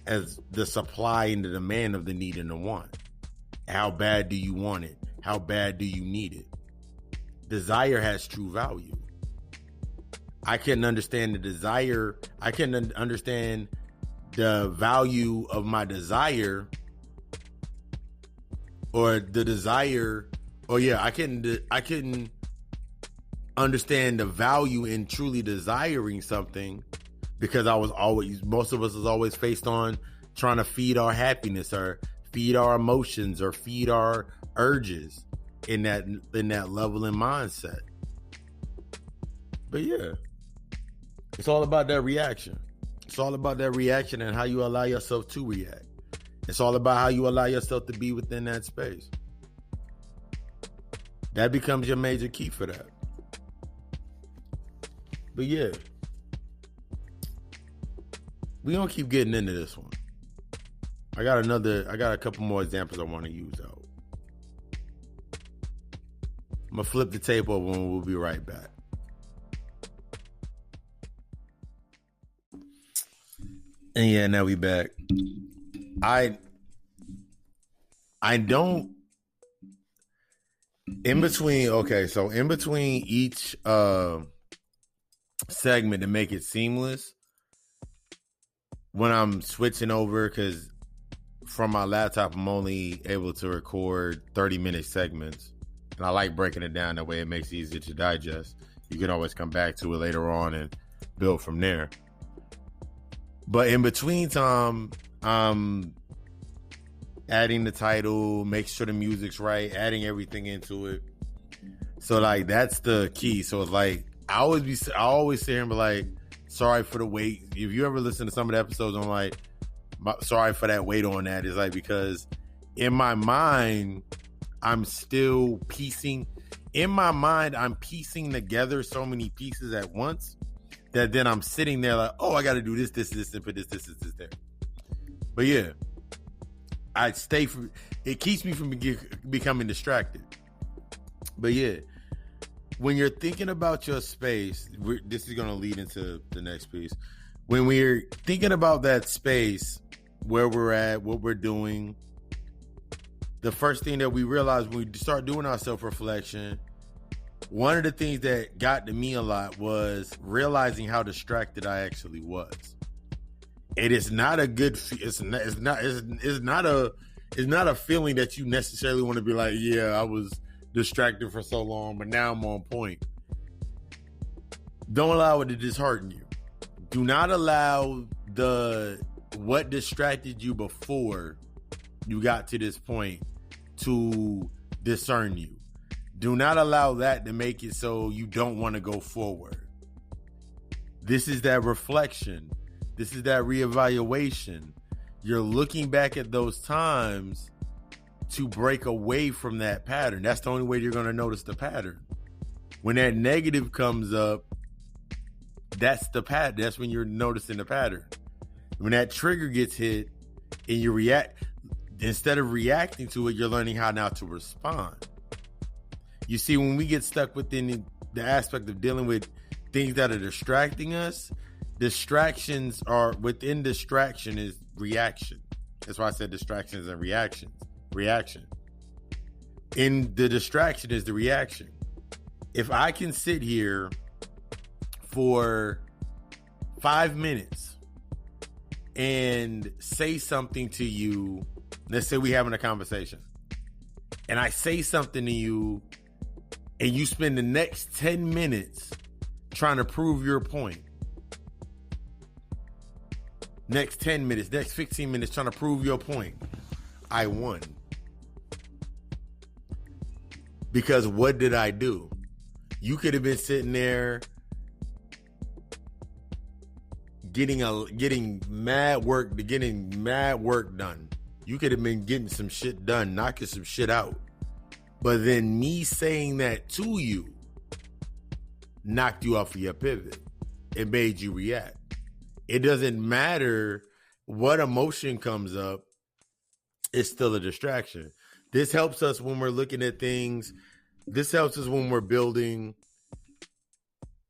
as the supply and the demand of the need and the want. How bad do you want it? How bad do you need it? Desire has true value. I can understand the desire. I can understand the value of my desire, or the desire, I can understand the value in truly desiring something, because most of us is always faced on trying to feed our happiness or feed our emotions or feed our urges in that level and mindset. But yeah, it's all about that reaction. It's all about that reaction and how you allow yourself to react. It's all about how you allow yourself to be within that space. That becomes your major key for that. But yeah, we gonna keep getting into this one. I got a couple more examples I want to use out. I'm gonna flip the tape over and we'll be right back. And yeah, now we back. I don't, in between each segment, to make it seamless, when I'm switching over, because from my laptop I'm only able to record 30-minute segments, and I like breaking it down that way. It makes it easier to digest. You can always come back to it later on and build from there. But in between time, I'm adding the title, make sure the music's right, adding everything into it. So like that's the key. So it's like I always sit here and be like, sorry for the wait. If you ever listen to some of the episodes, I'm like, sorry for that wait on that. It's like, because in my mind, I'm still piecing together so many pieces at once that then I'm sitting there like, oh, I got to do this, and put this there. But yeah, it keeps me from becoming distracted. But yeah, when you're thinking about your space, this is going to lead into the next piece. When we're thinking about that space, where we're at, what we're doing, the first thing that we realize when we start doing our self-reflection, one of the things that got to me a lot was realizing how distracted I actually was. It is not a good. It's not a feeling that you necessarily want to be like, yeah, I was distracted for so long, but now I'm on point. Don't allow it to dishearten you. Do not allow what distracted you before you got to this point to discern you. Do not allow that to make it so you don't want to go forward. This is that reflection. This is that reevaluation. You're looking back at those times to break away from that pattern. That's the only way you're going to notice the pattern. When that negative comes up, that's the pattern. That's when you're noticing the pattern. When that trigger gets hit and you react, instead of reacting to it, you're learning how now to respond. You see, when we get stuck within the aspect of dealing with things that are distracting us, distractions are within distraction is reaction. That's why I said distractions and reactions. Reaction. In the distraction is the reaction. If I can sit here for 5 minutes and say something to you, let's say we're having a conversation, and I say something to you, and you spend the next 10 minutes trying to prove your point. Next 10 minutes, next 15 minutes trying to prove your point. I won. Because what did I do? You could have been sitting there getting mad work done. You could have been getting some shit done, knocking some shit out. But then me saying that to you knocked you off of your pivot. It made you react. It doesn't matter what emotion comes up. It's still a distraction. This helps us when we're looking at things. This helps us when we're building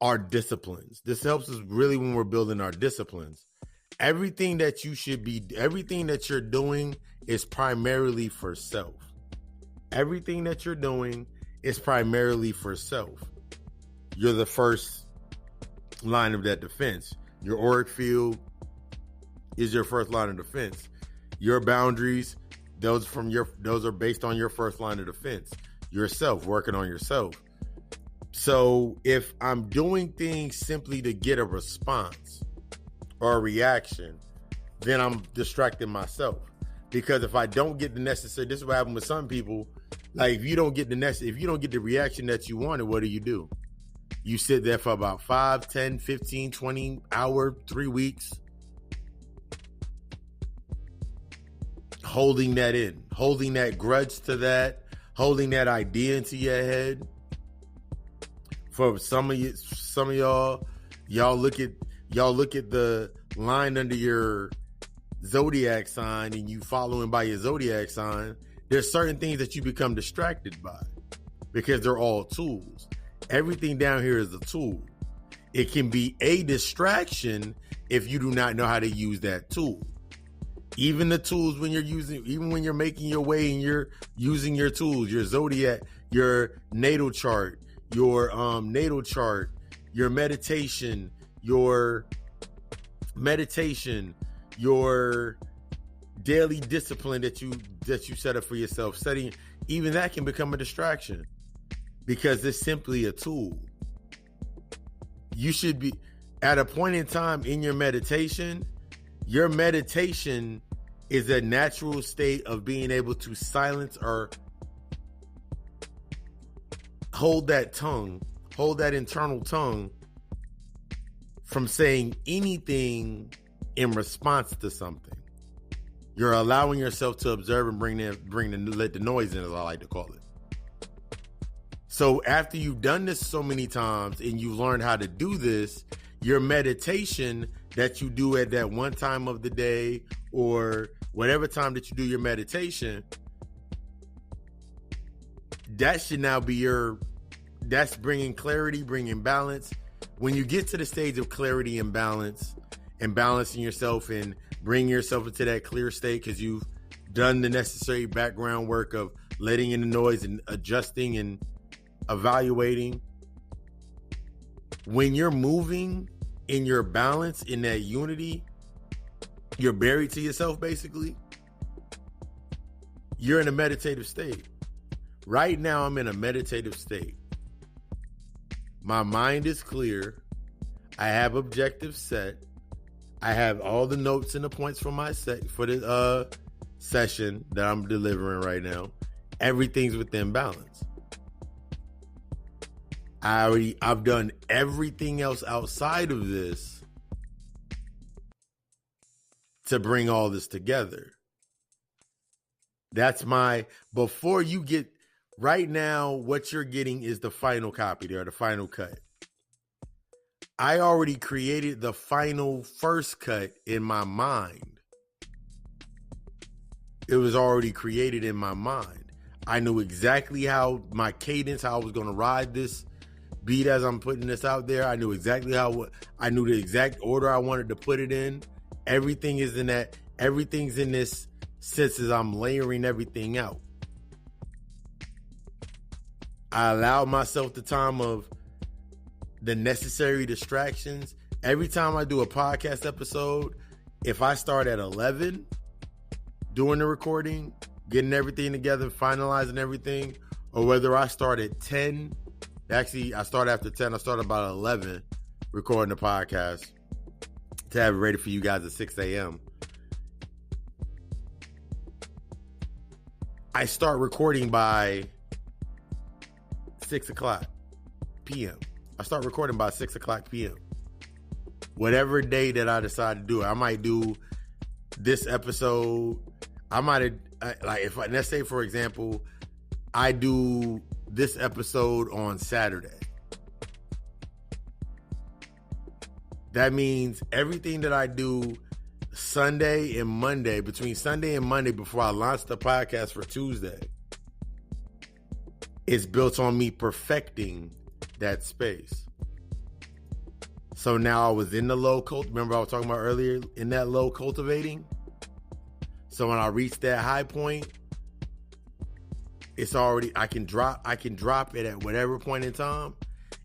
our disciplines. This helps us really when we're building our disciplines. Everything that you're doing is primarily for self. Everything that you're doing is primarily for self. You're the first line of that defense. Your auric field is your first line of defense. Your boundaries, those are based on your first line of defense. Yourself, working on yourself. So if I'm doing things simply to get a response or a reaction, then I'm distracting myself. Because if I don't get the necessary, this is what happens with some people. Like if you don't get the reaction that you wanted, what do? You sit there for about 5, 10, 15, 20 hours, 3 weeks, holding that in, holding that grudge to that, holding that idea into your head. For some of y'all look at the line under your zodiac sign and you following by your zodiac sign. There's certain things that you become distracted by because they're all tools. Everything down here is a tool. It can be a distraction if you do not know how to use that tool. Even the tools when you're making your way and you're using your tools, your zodiac, your natal chart, your meditation, your daily discipline that you set up for yourself, studying, even that can become a distraction because it's simply a tool. You should be at a point in time in your meditation is a natural state of being able to silence or hold that internal tongue from saying anything in response to something. You're allowing yourself to observe and let the noise in, as I like to call it. So after you've done this so many times and you learned how to do this, your meditation that you do at that one time of the day or whatever time that you do your meditation, that should now be that's bringing clarity, bringing balance. When you get to the stage of clarity and balance and balancing yourself and bringing yourself into that clear state because you've done the necessary background work of letting in the noise and adjusting and evaluating. When you're moving in your balance, in that unity, you're buried to yourself basically. You're in a meditative state. Right now, I'm in a meditative state. My mind is clear. I have objectives set. I have all the notes and the points for my for the session that I'm delivering right now. Everything's within balance. I've done everything else outside of this to bring all this together. Before you get, right now, what you're getting is the final copy there, the final cut. I already created the final first cut in my mind. It was already created in my mind. I knew exactly how my cadence, how I was going to ride this beat as I'm putting this out there. I knew exactly I knew the exact order I wanted to put it in. Everything's in this sense as I'm layering everything out. I allowed myself the time of the necessary distractions. Every time I do a podcast episode, if I start at 11 doing the recording, getting everything together, finalizing everything, or whether I start at 10, actually I start after 10, I start about 11 recording the podcast to have it ready for you guys at 6 a.m. I start recording by 6 o'clock p.m. I start recording by 6 o'clock p.m. Whatever day that I decide to do it. I might do this episode. I might let's say, for example, I do this episode on Saturday. That means everything that I do Sunday and Monday, between Sunday and Monday before I launch the podcast for Tuesday, is built on me perfecting that space. So now I was in the low remember I was talking about earlier, in that low cultivating? So when I reach that high point, it's already, I can drop it at whatever point in time,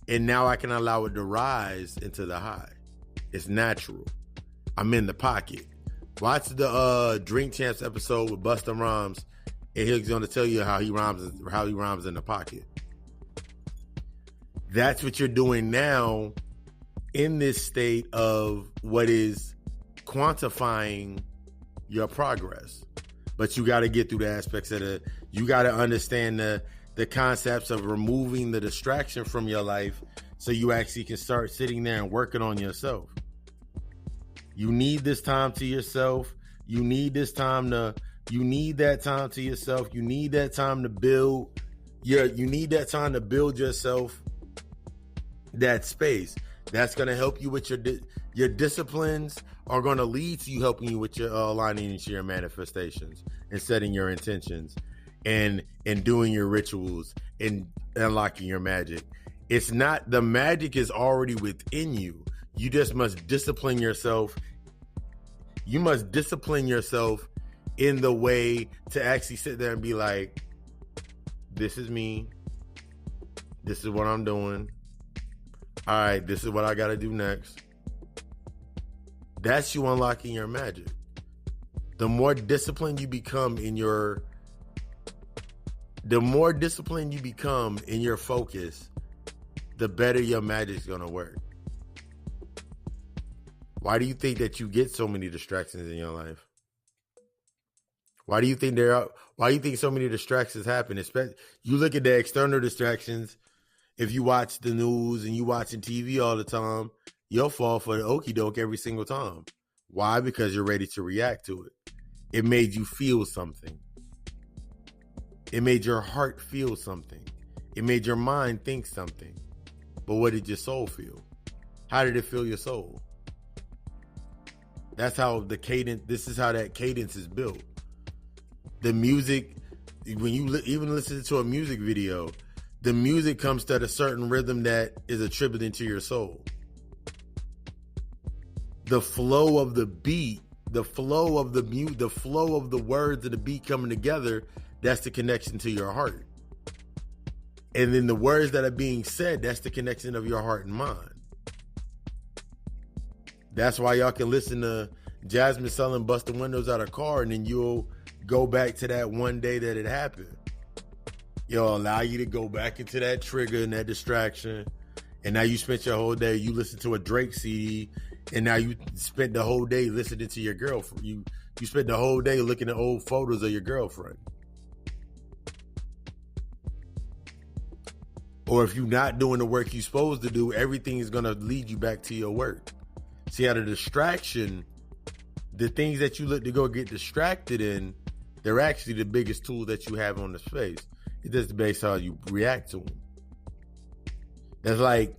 and now I can allow it to rise into the high. It's natural. I'm in the pocket. Watch the Drink Champs episode with Busta Rhymes, and he's going to tell you how he rhymes in the pocket. That's what you're doing now in this state of what is quantifying your progress. But you got to get through the aspects of you got to understand the concepts of removing the distraction from your life so you actually can start sitting there and working on yourself. You need this time to yourself. You need that time to yourself. You need that time to build you need that time to build yourself that space. That's going to help you with your disciplines are going to lead to you helping you with your aligning into your manifestations and setting your intentions and doing your rituals and unlocking your magic. It's not, the magic is already within you. You just must discipline yourself. You must discipline yourself in the way to actually sit there and be like, this is me. This is what I'm doing. All right, this is what I got to do next. That's you unlocking your magic. The more disciplined you become in your focus, the better your magic's going to work. Why do you think that you get so many distractions in your life? Why do you think so many distractions happen? You look at the external distractions. If you watch the news and you watching TV all the time, you'll fall for the okie doke every single time. Why? Because you're ready to react to it. It made you feel something. It made your heart feel something. It made your mind think something. But what did your soul feel? How did it feel your soul? That's how this is how that cadence is built. The music, when you even listen to a music video, the music comes to a certain rhythm that is attributed to your soul. The flow of the beat, the flow of the words of the beat coming together, that's the connection to your heart. And then the words that are being said, that's the connection of your heart and mind. That's why y'all can listen to Jasmine selling bust the windows out of a car, and then you'll go back to that one day that it happened. It'll allow you to go back into that trigger and that distraction. And now you spent your whole day, you listen to a Drake CD, and now you spent the whole day listening to your girlfriend. You spent the whole day looking at old photos of your girlfriend. Or if you're not doing the work you're supposed to do, everything is going to lead you back to your work. See how the distraction, the things that you look to go get distracted in, they're actually the biggest tool that you have on the space. It's just based on how you react to them. That's like,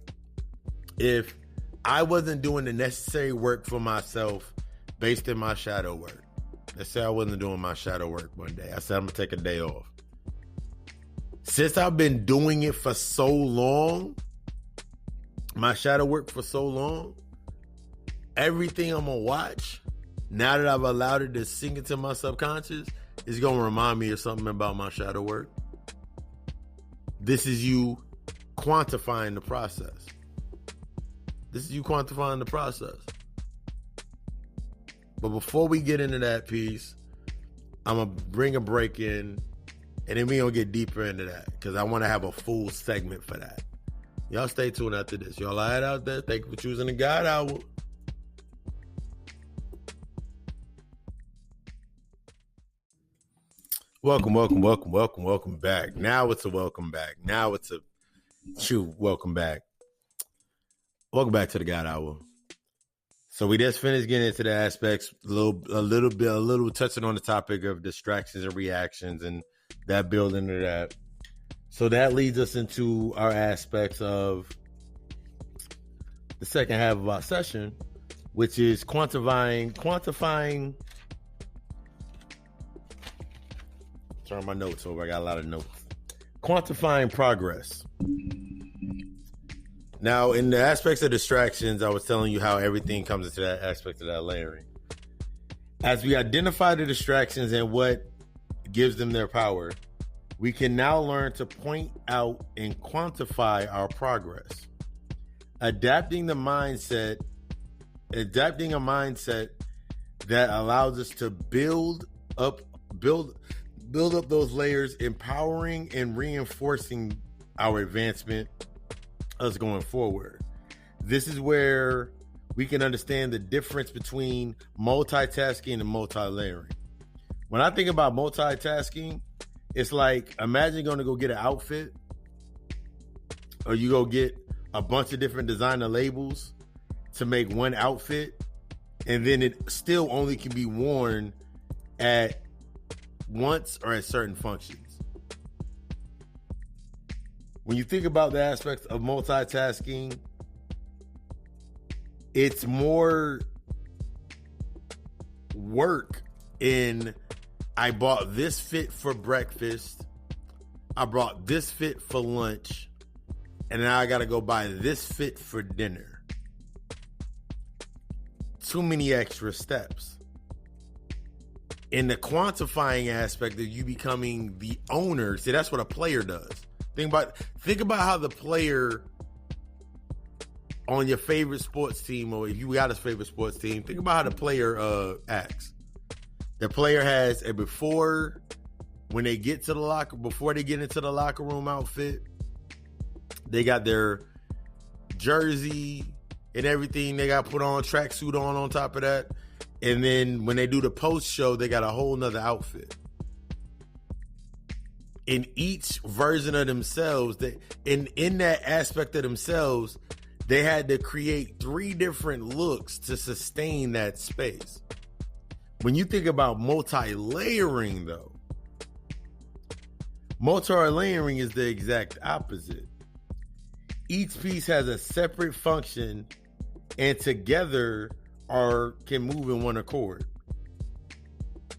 if I wasn't doing the necessary work for myself based in my shadow work. Let's say I wasn't doing my shadow work one day. I said, I'm going to take a day off. Since I've been doing it for so long, my shadow work for so long, everything I'm going to watch, now that I've allowed it to sink into my subconscious, is going to remind me of something about my shadow work. This is you quantifying the process. But before we get into that piece, I'm going to bring a break in, and then we're going to get deeper into that, because I want to have a full segment for that. Y'all stay tuned after this. Y'all all right out there? Thank you for choosing the God Hour. Welcome back. Now it's a welcome back. Now it's a true welcome back. Welcome back to the God Hour. So we just finished getting into the aspects, a little touching on the topic of distractions and reactions, and that build into that. So that leads us into our aspects of the second half of our session, which is quantifying. Turn my notes over. I got a lot of notes. Quantifying progress. Now, in the aspects of distractions, I was telling you how everything comes into that aspect of that layering. As we identify the distractions and what gives them their power, We can now learn to point out and quantify our progress. Adapting a mindset that allows us to build up those layers, empowering and reinforcing our advancement, us going forward. This is where we can understand the difference between multitasking and multi-layering. When I think about multitasking, it's like, imagine going to go get an outfit, or you go get a bunch of different designer labels to make one outfit, and then it still only can be worn at once or at certain functions. When you think about the aspects of multitasking, it's more work in, I bought this fit for breakfast, I brought this fit for lunch, and now I got to go buy this fit for dinner. Too many extra steps. In the quantifying aspect of you becoming the owner, see, that's what a player does. Think about how the player on your favorite sports team, or if you got a favorite sports team, think about how the player acts. The player has a before, when they get to the locker, before they get into the locker room outfit, they got their jersey and everything. They got put on, tracksuit on top of that. And then when they do the post show, they got a whole nother outfit. In each version of themselves, in that aspect of themselves, they had to create 3 different looks to sustain that space. When you think about multi-layering, though, multi-layering is the exact opposite. Each piece has a separate function, and together can move in one accord.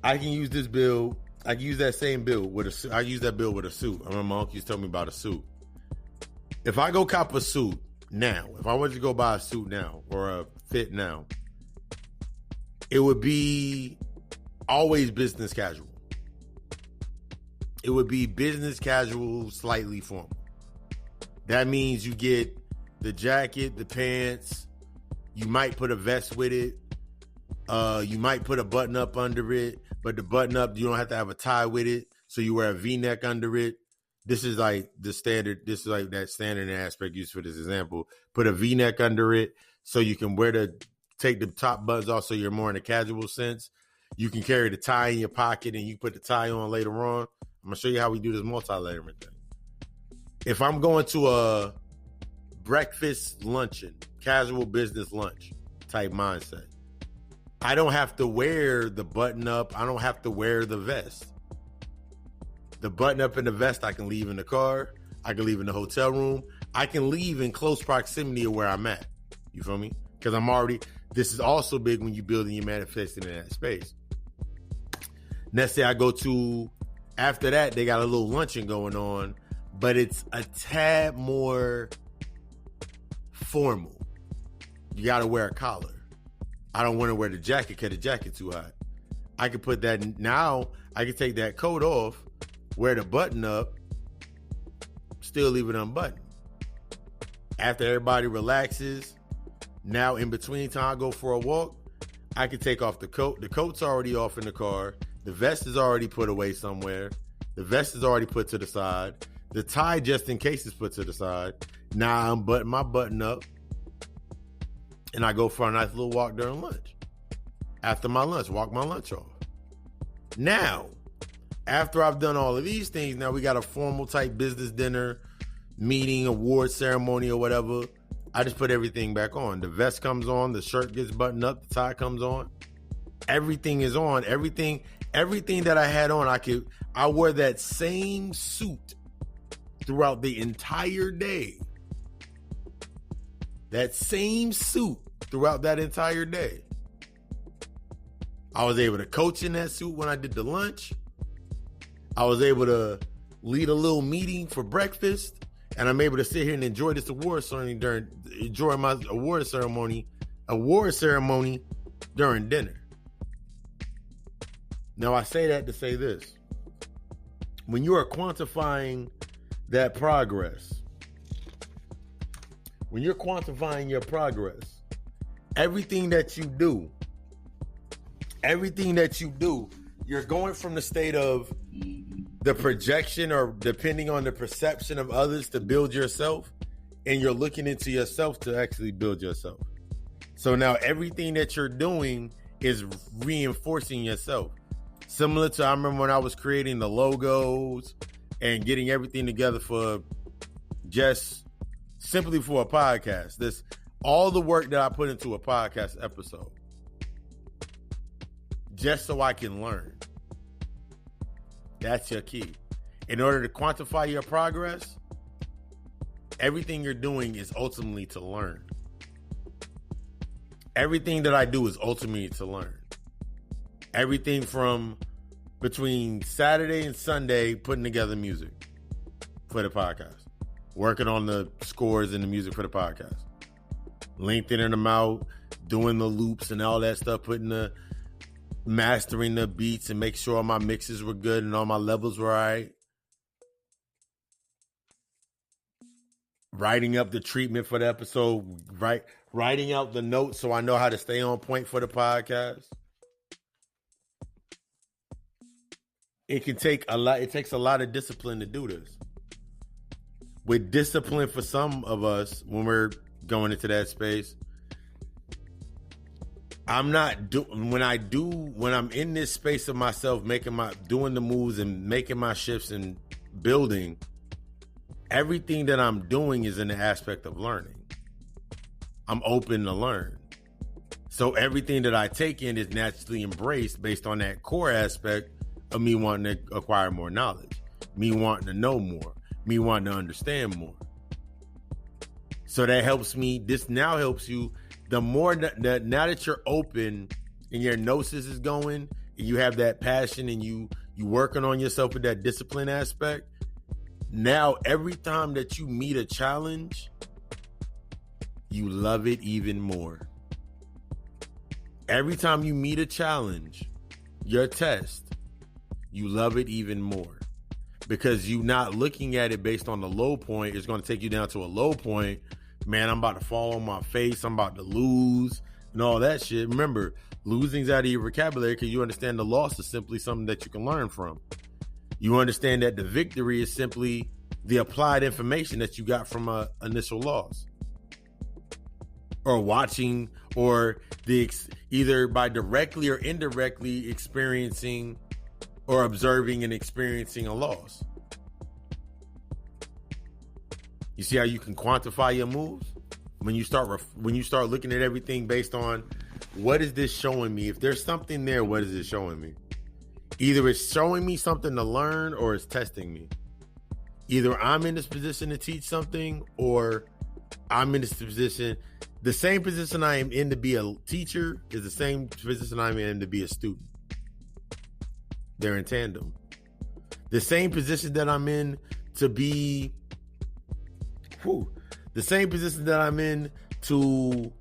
I can use this build. I can use that same build with a suit. I use that build with a suit. I remember my uncle used to tell me about a suit. If I go cop a suit now, if I wanted to go buy a suit now or a fit now, it would be always business casual. It would be business casual, slightly formal. That means you get the jacket, the pants. You might put a vest with it. You might put a button up under it, but the button up, you don't have to have a tie with it. So you wear a V-neck under it. This is like the standard. This is like that standard aspect used for this example. Put a V-neck under it so you can take the top buttons off so you're more in a casual sense. You can carry the tie in your pocket and you put the tie on later on. I'm going to show you how we do this multi-layering thing. If I'm going to a breakfast luncheon, casual business lunch type mindset, I don't have to wear the button up. I don't have to wear the vest. The button up and the vest I can leave in the car. I can leave in the hotel room. I can leave in close proximity of where I'm at. You feel me? Because this is also big when you're building, you're manifesting in that space. Let's say I go to, after that, they got a little luncheon going on, but it's a tad more formal. You got to wear a collar. I don't want to wear the jacket because the jacket's too hot. I can put that, now I can take that coat off, wear the button up, still leave it unbuttoned. After everybody relaxes, now in between time I go for a walk, I can take off the coat. The coat's already off in the car. The vest is already put away somewhere. The vest is already put to the side. The tie, just in case, is put to the side. Now I unbutton my button up and I go for a nice little walk during lunch. After my lunch, walk my lunch off. Now, after I've done all of these things, now we got a formal type business dinner, meeting, award ceremony or whatever. I just put everything back on. The vest comes on, the shirt gets buttoned up, the tie comes on. Everything is on. Everything that I had on, I wore that same suit throughout the entire day. That same suit throughout that entire day. I was able to coach in that suit when I did the lunch. I was able to lead a little meeting for breakfast, and I'm able to sit here and enjoy this award ceremony enjoy my award ceremony during dinner. Now I say that to say this. when you are quantifying that progress, when you're quantifying your progress, everything that you do, you're going from the state of the projection or depending on the perception of others to build yourself, and you're looking into yourself to actually build yourself. So now everything that you're doing is reinforcing yourself. Similar to, I remember when I was creating the logos and getting everything together for just simply for a podcast. This all the work that I put into a podcast episode just so I can learn. That's your key. In order to quantify your progress, everything you're doing is ultimately to learn. Everything that I do is ultimately to learn. Everything from between Saturday and Sunday, putting together music for the podcast. Working on the scores and the music for the podcast. Lengthening them out, doing the loops and all that stuff, mastering the beats and make sure all my mixes were good and all my levels were all right. Writing up the treatment for the episode, writing out the notes so I know how to stay on point for the podcast. It takes a lot of discipline to do this. With discipline for some of us, when we're going into that space, when I'm in this space of myself, doing the moves and making my shifts and building, everything that I'm doing is in the aspect of learning. I'm open to learn. So everything that I take in is naturally embraced based on that core aspect of me wanting to acquire more knowledge, me wanting to know more, me wanting to understand more. So that helps me. This now helps you. The more now that you're open and your gnosis is going, and you have that passion and you working on yourself with that discipline aspect, now every time that you meet a challenge, you love it even more. Every time you meet a challenge, your test, you love it even more. Because you're not looking at it based on the low point. It's going to take you down to a low point. Man, I'm about to fall on my face. I'm about to lose and all that shit. Remember, losing's out of your vocabulary because you understand the loss is simply something that you can learn from. You understand that the victory is simply the applied information that you got from a initial loss. Or watching, or either by directly or indirectly experiencing or observing and experiencing a loss. You see how you can quantify your moves? When you start looking at everything based on what is this showing me? If there's something there, what is it showing me? Either it's showing me something to learn or it's testing me. Either I'm in this position to teach something or I'm in this position. The same position I am in to be a teacher is the same position I'm in to be a student. They're in tandem. The same position that I'm in to be, the same position that I'm in to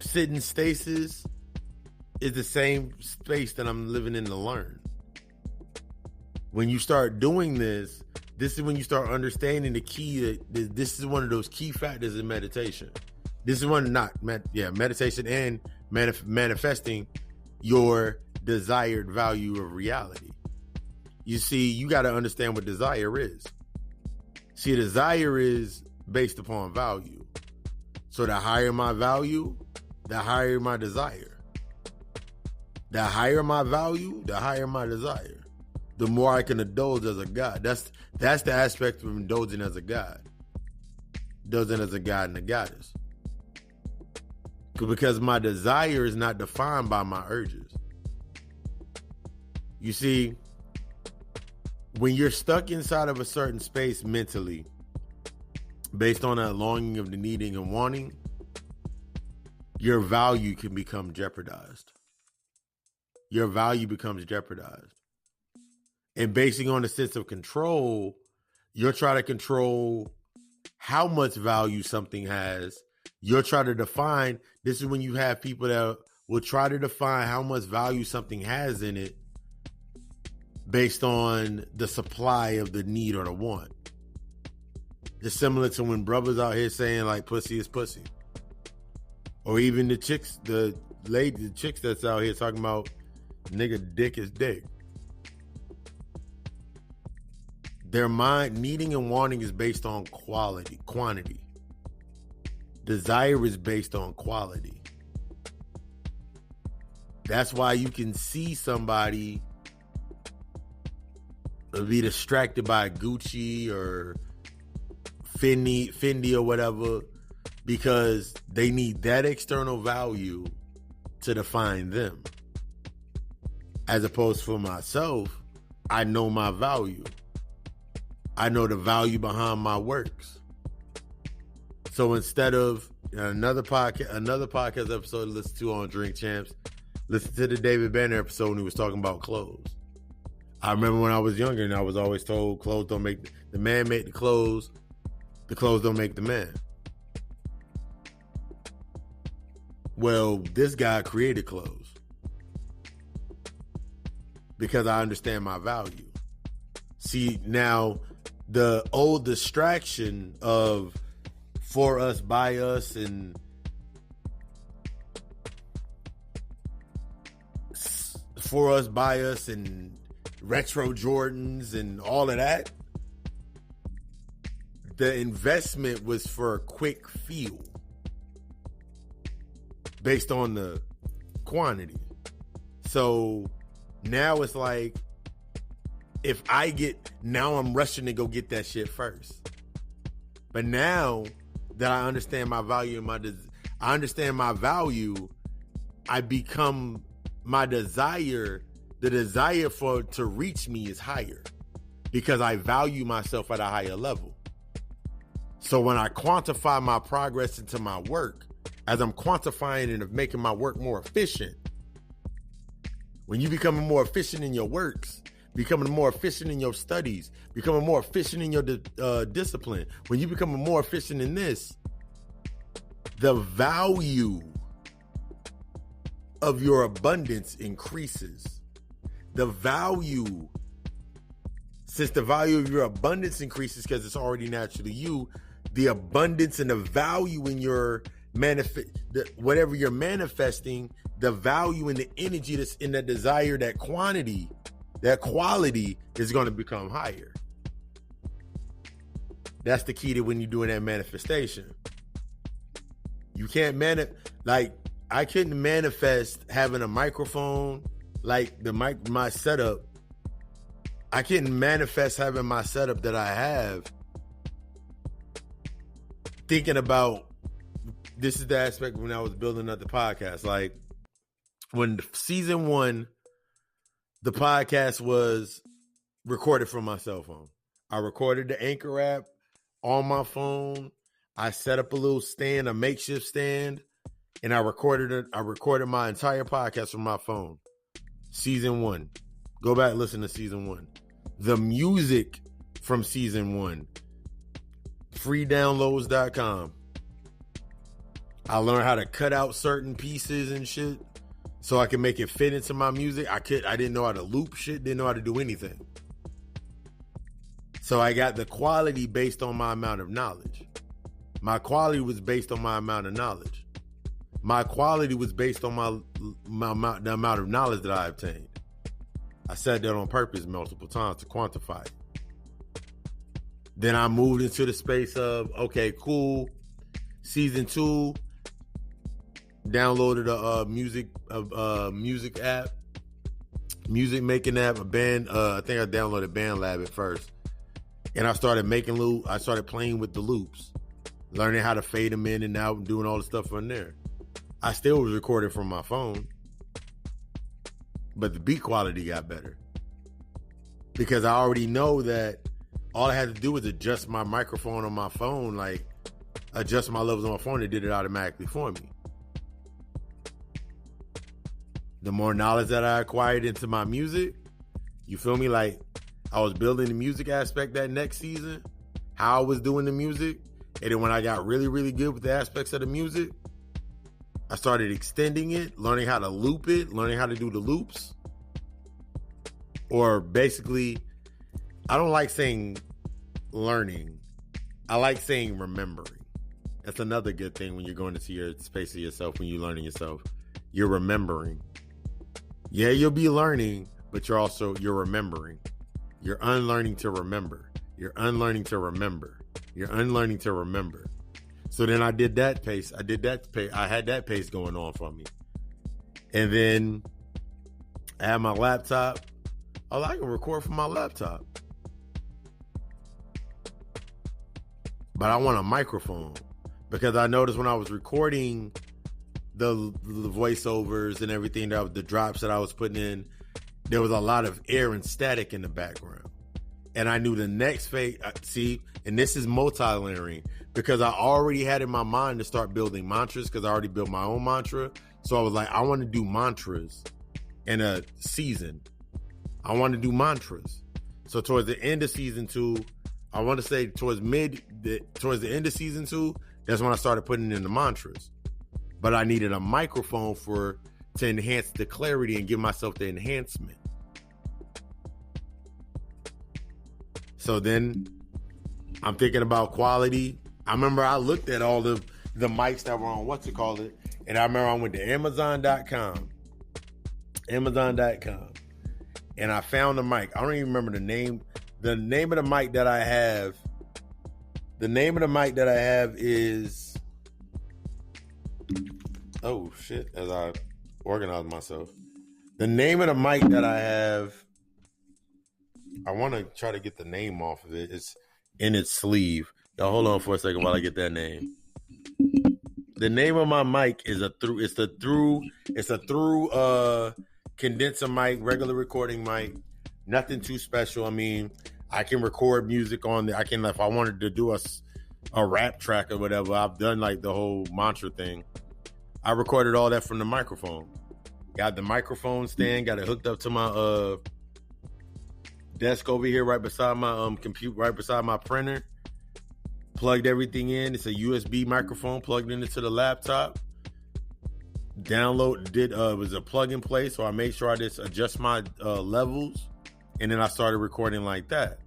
sit in stasis is the same space that I'm living in to learn. When you start doing this is when you start understanding the key. This is one of those key factors in meditation. This is meditation and manifesting your desired value of reality. You see, you got to understand what desire is. See, desire is based upon value. So the higher my value, the higher my desire. The higher my value, the higher my desire. The more I can indulge as a God. That's the aspect of indulging as a God. Indulging as a God and a goddess. Because my desire is not defined by my urges. You see, when you're stuck inside of a certain space mentally, based on that longing of the needing and wanting, your value can become jeopardized. Your value becomes jeopardized. And basing on a sense of control, you're trying to control how much value something has. You're trying to define, this is when you have people that will try to define how much value something has in it based on the supply of the need or the want. It's similar to when brothers out here saying like pussy is pussy. Or even the chicks, the chicks that's out here talking about nigga dick is dick. Their mind, needing and wanting is based on quantity. Desire is based on quality. That's why you can see somebody be distracted by Gucci or Fendi or whatever, because they need that external value to define them. As opposed for myself, I know my value. I know the value behind my works. So instead of another podcast episode to listen to on Drink Champs, listen to the David Banner episode when he was talking about clothes. I remember when I was younger and I was always told clothes don't make the man make the clothes don't make the man. Well, this guy created clothes because I understand my value. See, now the old distraction of for us, by us, and for us, by us, and retro Jordans and all of that, the investment was for a quick feel based on the quantity. So now it's like, if now I'm rushing to go get that shit first. But now that I understand my value and I understand my value, I become my desire. The desire to reach me is higher because I value myself at a higher level. So when I quantify my progress into my work, as I'm quantifying and making my work more efficient, when you become more efficient in your works, becoming more efficient in your studies, becoming more efficient in your discipline, when you become more efficient in this, the value of your abundance increases. The value, since the value of your abundance increases because it's already naturally you, the abundance and the value in your whatever you're manifesting, the value and the energy that's in that desire, that quantity, that quality is going to become higher. That's the key to when you're doing that manifestation. You can't I couldn't manifest having a microphone like my setup. I couldn't manifest having my setup that I have thinking about, this is the aspect when I was building up the podcast. Like when season 1, the podcast was recorded from my cell phone. I recorded the Anchor app on my phone. I set up a little stand, a makeshift stand, and I recorded it. I recorded my entire podcast from my phone. Season 1. Go back and listen to season 1. The music from season 1. Freedownloads.com. I learned how to cut out certain pieces and shit so I can make it fit into my music. I didn't know how to loop shit, didn't know how to do anything. So I got the quality based on my amount of knowledge. My quality was based on my amount of knowledge. My quality was based on the amount of knowledge that I obtained. I said that on purpose multiple times to quantify it. Then I moved into the space of, okay, cool. Season 2, downloaded a music app, music making app, a band. I think I downloaded BandLab at first, and I started I started playing with the loops, learning how to fade them in and out, and doing all the stuff on there. I still was recording from my phone, but the beat quality got better because I already know that all I had to do was adjust my microphone on my phone, like adjust my levels on my phone. It did it automatically for me. The more knowledge that I acquired into my music, you feel me? Like I was building the music aspect that next season, how I was doing the music. And then when I got really, really good with the aspects of the music, I started extending it, learning how to loop it, learning how to do the loops. Or basically, I don't like saying learning. I like saying remembering. That's another good thing when you're going into your space of yourself, when you're learning yourself. You're remembering. Yeah, you'll be learning, but you're remembering. You're unlearning to remember. You're unlearning to remember. You're unlearning to remember. So then I did that pace. I had that pace going on for me. And then I had my laptop. Oh, I can record from my laptop. But I want a microphone because I noticed when I was recording the voiceovers and everything, the drops that I was putting in, there was a lot of air and static in the background. And I knew the next phase, and this is multi-layering because I already had in my mind to start building mantras because I already built my own mantra. So I was like, I want to do mantras in a season. I want to do mantras. So towards the end of season 2, I want to say towards the end of season 2, that's when I started putting in the mantras. But I needed a microphone to enhance the clarity and give myself the enhancement. So then I'm thinking about quality. I remember I looked at all the mics that were on and I remember I went to Amazon.com, and I found the mic. I don't even remember the name. The name of the mic that I have. The name of the mic that I have is. Oh shit! As I organize myself, the name of the mic that I have. I want to try to get the name off of it. It's in its sleeve. Y'all hold on for a second while I get that name. The name of my mic is a through condenser mic, regular recording mic. Nothing too special. I mean, I can record music on there. If I wanted to do a rap track or whatever, I've done like the whole mantra thing. I recorded all that from the microphone. Got the microphone stand, got it hooked up to my desk over here right beside my computer, right beside my printer. Plugged everything in. It's a USB microphone plugged into the laptop. Was a plug and play, so I made sure I just adjust my levels, and then I started recording like that.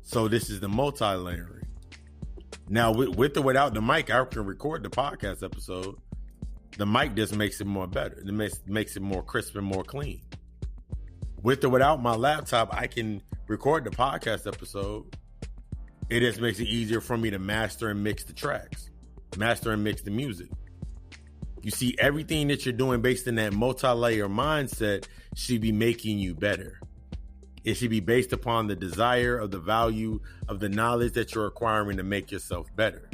So this is the multi-layering. Now with or without the mic, I can record the podcast episode. The mic just makes it more better. It makes it more crisp and more clean. With or without my laptop, I can record the podcast episode. It just makes it easier for me to master and mix the tracks, master and mix the music. You see, everything that you're doing based in that multi-layer mindset should be making you better. It should be based upon the desire of the value of the knowledge that you're acquiring to make yourself better.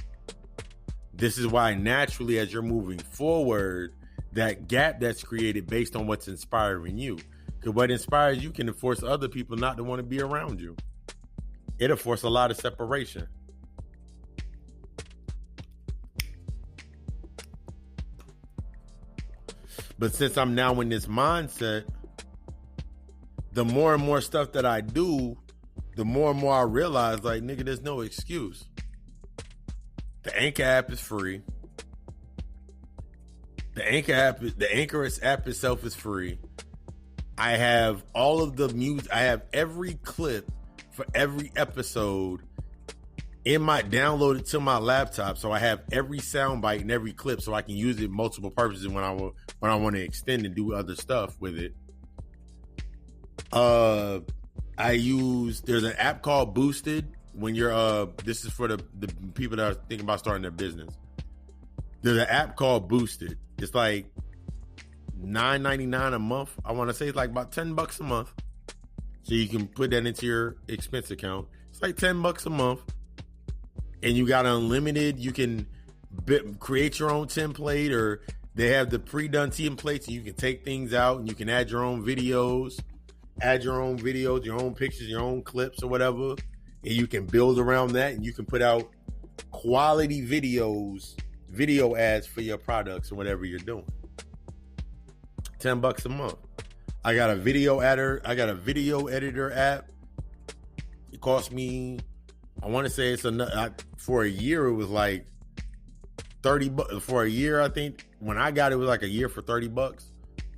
This is why naturally, as you're moving forward, that gap that's created based on what's inspiring you. Because what inspires you can force other people not to want to be around you. It'll force a lot of separation. But since I'm now in this mindset, the more and more stuff that I do, the more and more I realize, like, nigga, there's no excuse. The Anchor app is free. The Anchor app itself is free. I have all of the music. I have every clip for every episode downloaded to my laptop. So I have every soundbite and every clip so I can use it multiple purposes when I want to extend and do other stuff with it. There's an app called Boosted when you're, this is for the people that are thinking about starting their business. There's an app called Boosted. It's like $9.99 a month. I want to say it's like about $10 a month. So you can put that into your expense account. It's like $10 a month. And you got unlimited. You can create your own template, or they have the pre-done templates, and you can take things out and you can add your own videos, your own pictures, your own clips or whatever. And you can build around that, and you can put out quality video ads for your products or whatever you're doing. $10 a month. I got a video editor app. It cost me, I want to say for a year it was like $30 for a year. I think when I got it was like a year for $30.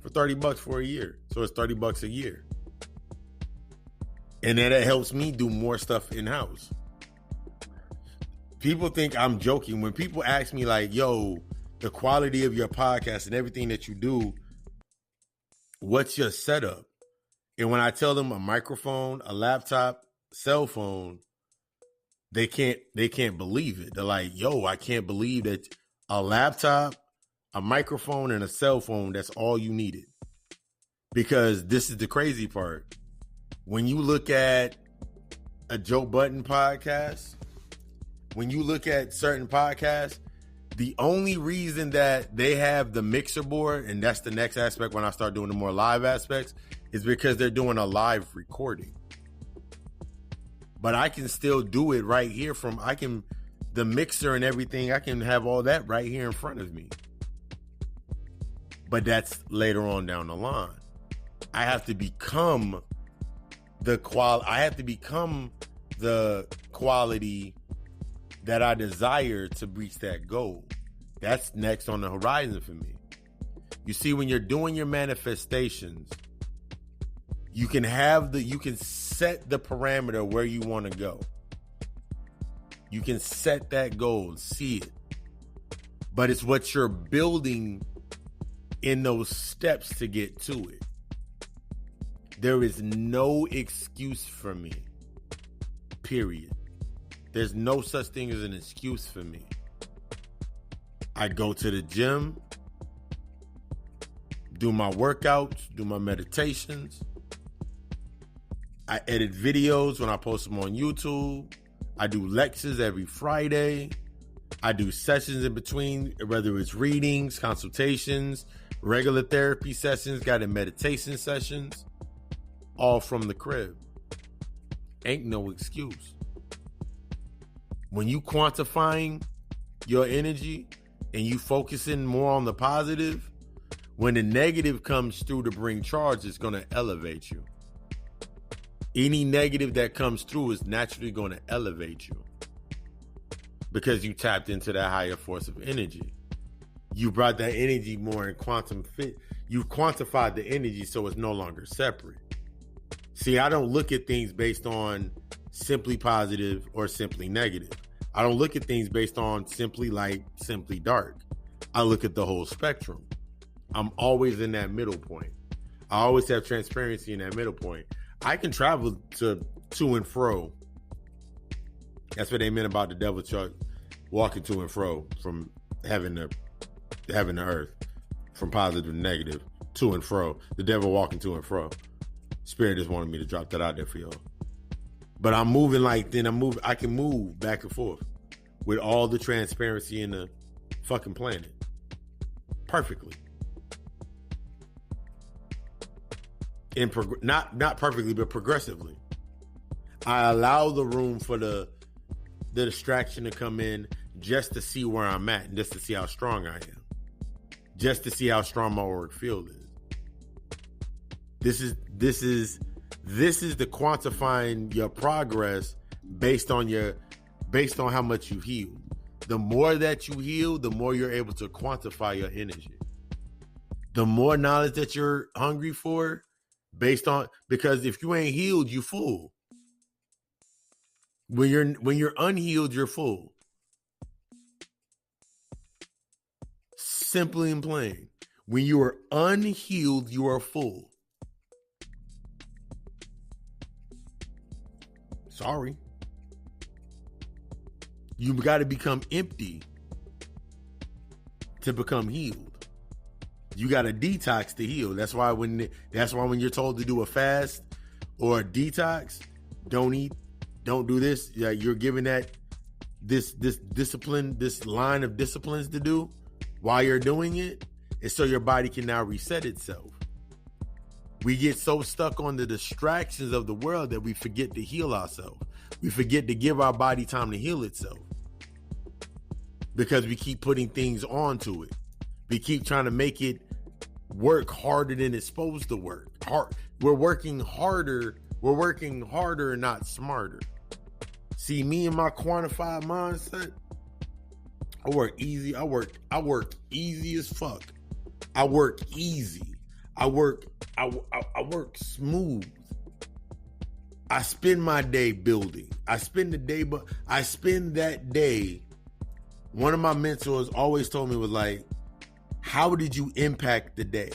For $30 for a year. So it's $30 a year. And then it helps me do more stuff in-house. People think I'm joking. When people ask me like, yo, the quality of your podcast and everything that you do, what's your setup? And when I tell them a microphone, a laptop, cell phone, they can't believe it. They're like, yo, I can't believe that a laptop, a microphone, and a cell phone, that's all you needed. Because this is the crazy part. When you look at a Joe Budden podcast, when you look at certain podcasts, the only reason that they have the mixer board, and that's the next aspect when I start doing the more live aspects, is because they're doing a live recording. But I can still do it right here the mixer and everything, I can have all that right here in front of me. But that's later on down the line. I have to become the quality that I desire to reach that goal. That's next on the horizon for me. You see, when you're doing your manifestations, you can set the parameter where you want to go. You can set that goal, see it. But it's what you're building in those steps to get to it. There is no excuse for me. Period. There's no such thing as an excuse for me. I go to the gym, do my workouts, do my meditations. I edit videos when I post them on YouTube. I do lectures every Friday. I do sessions in between, whether it's readings, consultations, regular therapy sessions, guided meditation sessions, all from the crib. Ain't no excuse. When you quantifying your energy and you focusing more on the positive, when the negative comes through to bring charge, it's going to elevate you. Any negative that comes through is naturally going to elevate you because you tapped into that higher force of energy. You brought that energy more in quantum fit. You quantified the energy so it's no longer separate. See, I don't look at things based on simply positive or simply negative. I don't look at things based on simply light, simply dark. I look at the whole spectrum. I'm always in that middle point. I always have transparency in that middle point. I can travel to and fro. That's what they meant about the devil chart, walking to and fro from heaven to earth, from positive to negative, to and fro. The devil walking to and fro. Spirit just wanted me to drop that out there for y'all. But I'm moving I can move back and forth with all the transparency in the fucking planet. Perfectly. Not perfectly, but progressively. I allow the room for the distraction to come in just to see where I'm at and just to see how strong I am. Just to see how strong my auric field is. This is the quantifying your progress based on how much you heal. The more that you heal, the more you're able to quantify your energy. The more knowledge that you're hungry for, because if you ain't healed, you full. When you're unhealed, you're full. Simply and plain. When you are unhealed, you are full. Sorry. You got to become empty to become healed. You got to detox to heal. That's why when you're told to do a fast or a detox, don't eat, don't do this. Yeah, you're given this discipline, this line of disciplines to do while you're doing it, and so your body can now reset itself. We get so stuck on the distractions of the world that we forget to heal ourselves. We forget to give our body time to heal itself because we keep putting things onto it. We keep trying to make it work harder than it's supposed to work. We're working harder. We're working harder, not smarter. See, me and my quantified mindset, I work easy. I work easy as fuck. I work easy. I work smooth. I spend my day building. I spend that day. One of my mentors always told me was like, how did you impact the day?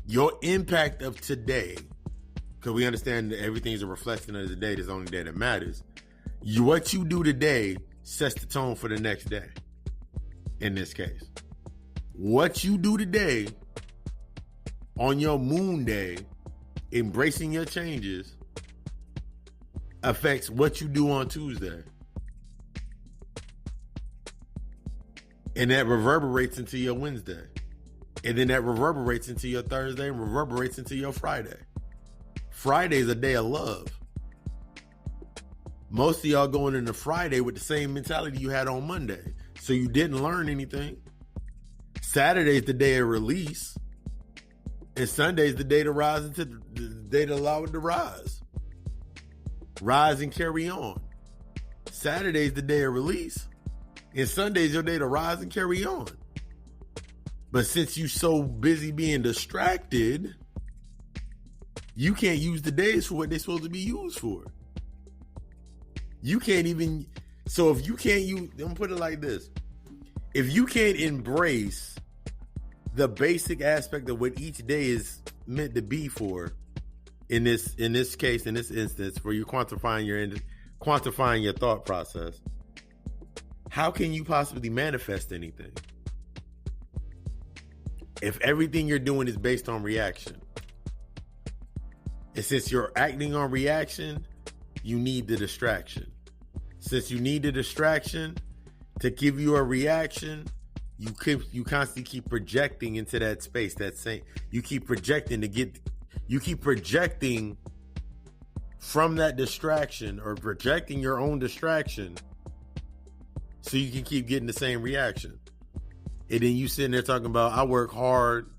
Your impact of today, because we understand that everything's a reflection of the day. There's only day that matters. What you do today sets the tone for the next day. In this case, what you do today on your moon day, embracing your changes, affects what you do on Tuesday. And that reverberates into your Wednesday. And then that reverberates into your Thursday and reverberates into your Friday. Friday's a day of love. Most of y'all going into Friday with the same mentality you had on Monday. So you didn't learn anything. Saturday's the day of release. And Sunday's the day to rise into the day to allow it to rise. Rise and carry on. Saturday's the day of release. And Sunday's your day to rise and carry on. But since you so busy being distracted, you can't use the days for what they're supposed to be used for. You can't even, so if you can't use, I'm gonna put it like this. If you can't embrace the basic aspect of what each day is meant to be for, in this case, in this instance, where you're quantifying your thought process, how can you possibly manifest anything if everything you're doing is based on reaction? And since you're acting on reaction, you need the distraction. Since you need the distraction to give you a reaction, you constantly keep projecting into that space. You keep projecting from that distraction, or projecting your own distraction, so you can keep getting the same reaction. And then you sitting there talking about, I work hard.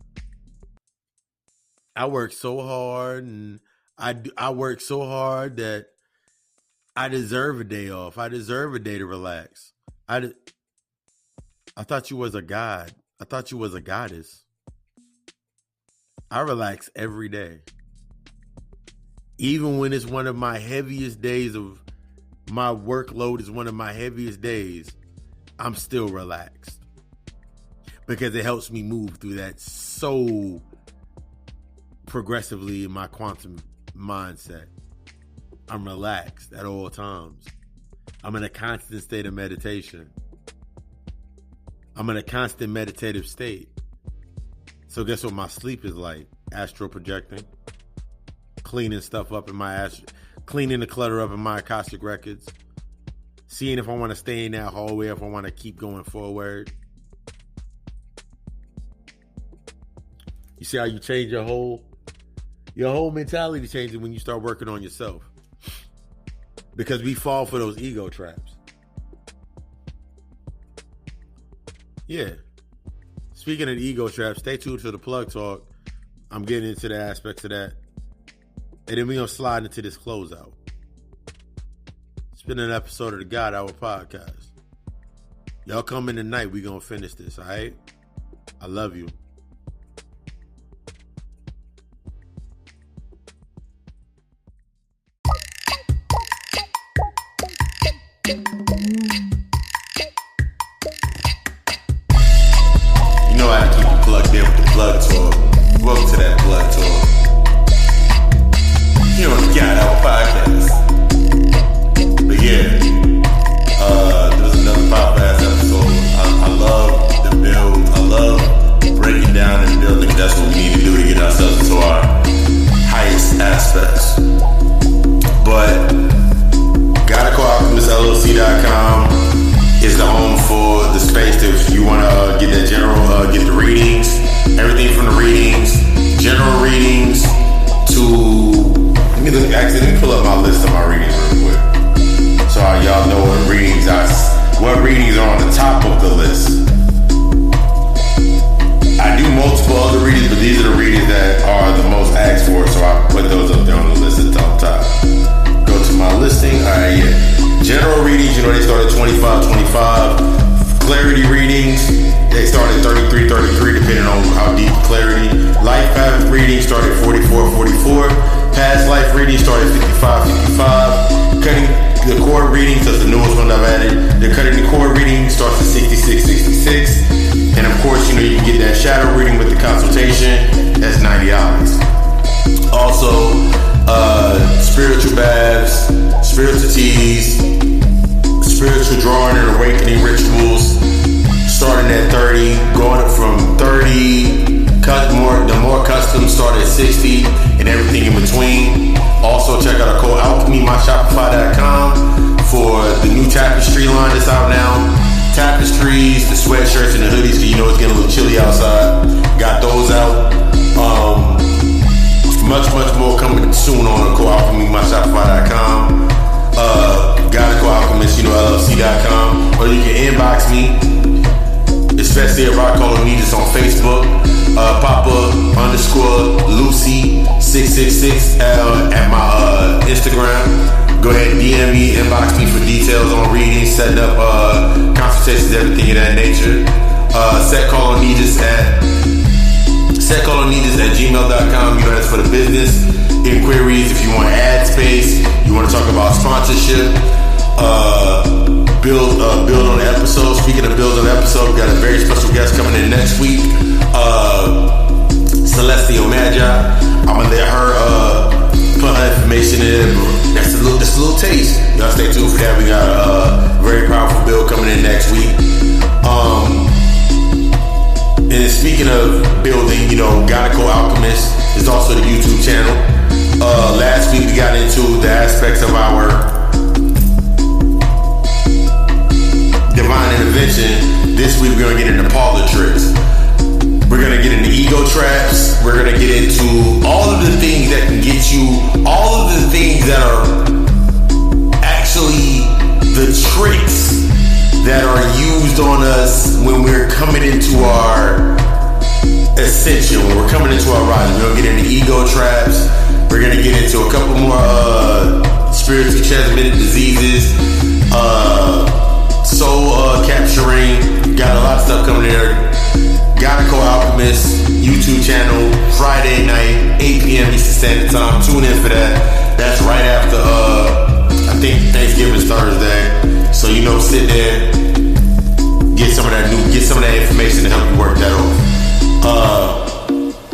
I work so hard, and I work so hard that I deserve a day off. I deserve a day to relax. I thought you was a god. I thought you was a goddess. I relax every day. Even when it's one of my heaviest days of my workload is one of my heaviest days, I'm still relaxed. Because it helps me move through that so progressively in my quantum mindset. I'm relaxed at all times. I'm in a constant state of meditation. I'm in a constant meditative state. So guess what my sleep is like? Astral projecting. Cleaning stuff up in my cleaning the clutter up in my Akashic records. Seeing if I want to stay in that hallway, if I want to keep going forward. You see how you change your whole mentality changes when you start working on yourself. Because we fall for those ego traps. Yeah. Speaking of the ego traps, stay tuned to the plug talk. I'm getting into the aspects of that. And then we're going to slide into this closeout. It's been an episode of the God Hour podcast. Y'all come in tonight. We're going to finish this, all right? I love you. You know I keep you plugged in with the plug talk. Welcome to that plug talk. Here on the God Hour podcast. But yeah, there was another podcast episode. I love the build. I love breaking down and building. That's what we need to do to get ourselves into our highest aspects. But GottaCallOptimistLLC.com is the home for the space that if you want to get that general, get the readings, everything from the readings, general readings to, let me pull up my list of my readings real quick. So y'all know what readings are on the top of the list. I do multiple other readings, but these are the readings that are the most asked for, so I put those up there on the list at the top. Go to my listing. All right, yeah. General readings, they start at $25.25. Clarity readings, they start at 33, depending on how deep clarity. Life path readings start at 44. Past life readings start at 55. Cutting the core readings, that's the newest one I've added. The cutting the core reading starts at 66. And of course, you can get that shadow reading with the consultation. That's $90. Also, spiritual baths, spiritual teas, spiritual drawing and awakening rituals, starting at 30, going up from 30, the more custom start at 60, and everything in between. Also, check out our code alchemymyshopify.com for the new tapestry line that's out now. Tapestries, the sweatshirts, and the hoodies, because it's getting a little chilly outside. Got those out. Much more coming soon on alchemymyshopify.com. Gotta go Alchemist, LLC.com, or you can inbox me, especially at Rock Colonitas on Facebook, Papa_Lucy666 at my Instagram. Go ahead and DM me, inbox me for details on readings, setting up consultations, everything of that nature. Set Colonitas at gmail.com. That's for the business inquiries. If you want ad space, you want to talk about sponsorship, build on the episode. Speaking of build on the episode, we got a very special guest coming in next week, Celestial Magi. I'm gonna let her put her information in. That's a little taste. Y'all stay tuned for that. We got a very powerful build coming in next week. And speaking of building, Gotta Go Alchemist is also the YouTube channel. Last week we got into the aspects of our divine intervention. This week we're going to get into parlor tricks. We're going to get into ego traps. We're going to get into all of the things that can get you, all of the things that are actually the tricks that are used on us when we're coming into our ascension, when we're coming into our rise. We're going to get into ego traps. We're going to get into a couple more spiritually transmitted diseases, soul capturing. Got a lot of stuff coming there. Gotta Go Alchemist YouTube channel, Friday night, 8 p.m. Eastern Standard Time. Tune in for that. That's right after, I think Thanksgiving's Thursday. So, sit there, get some of that information to help you work that off.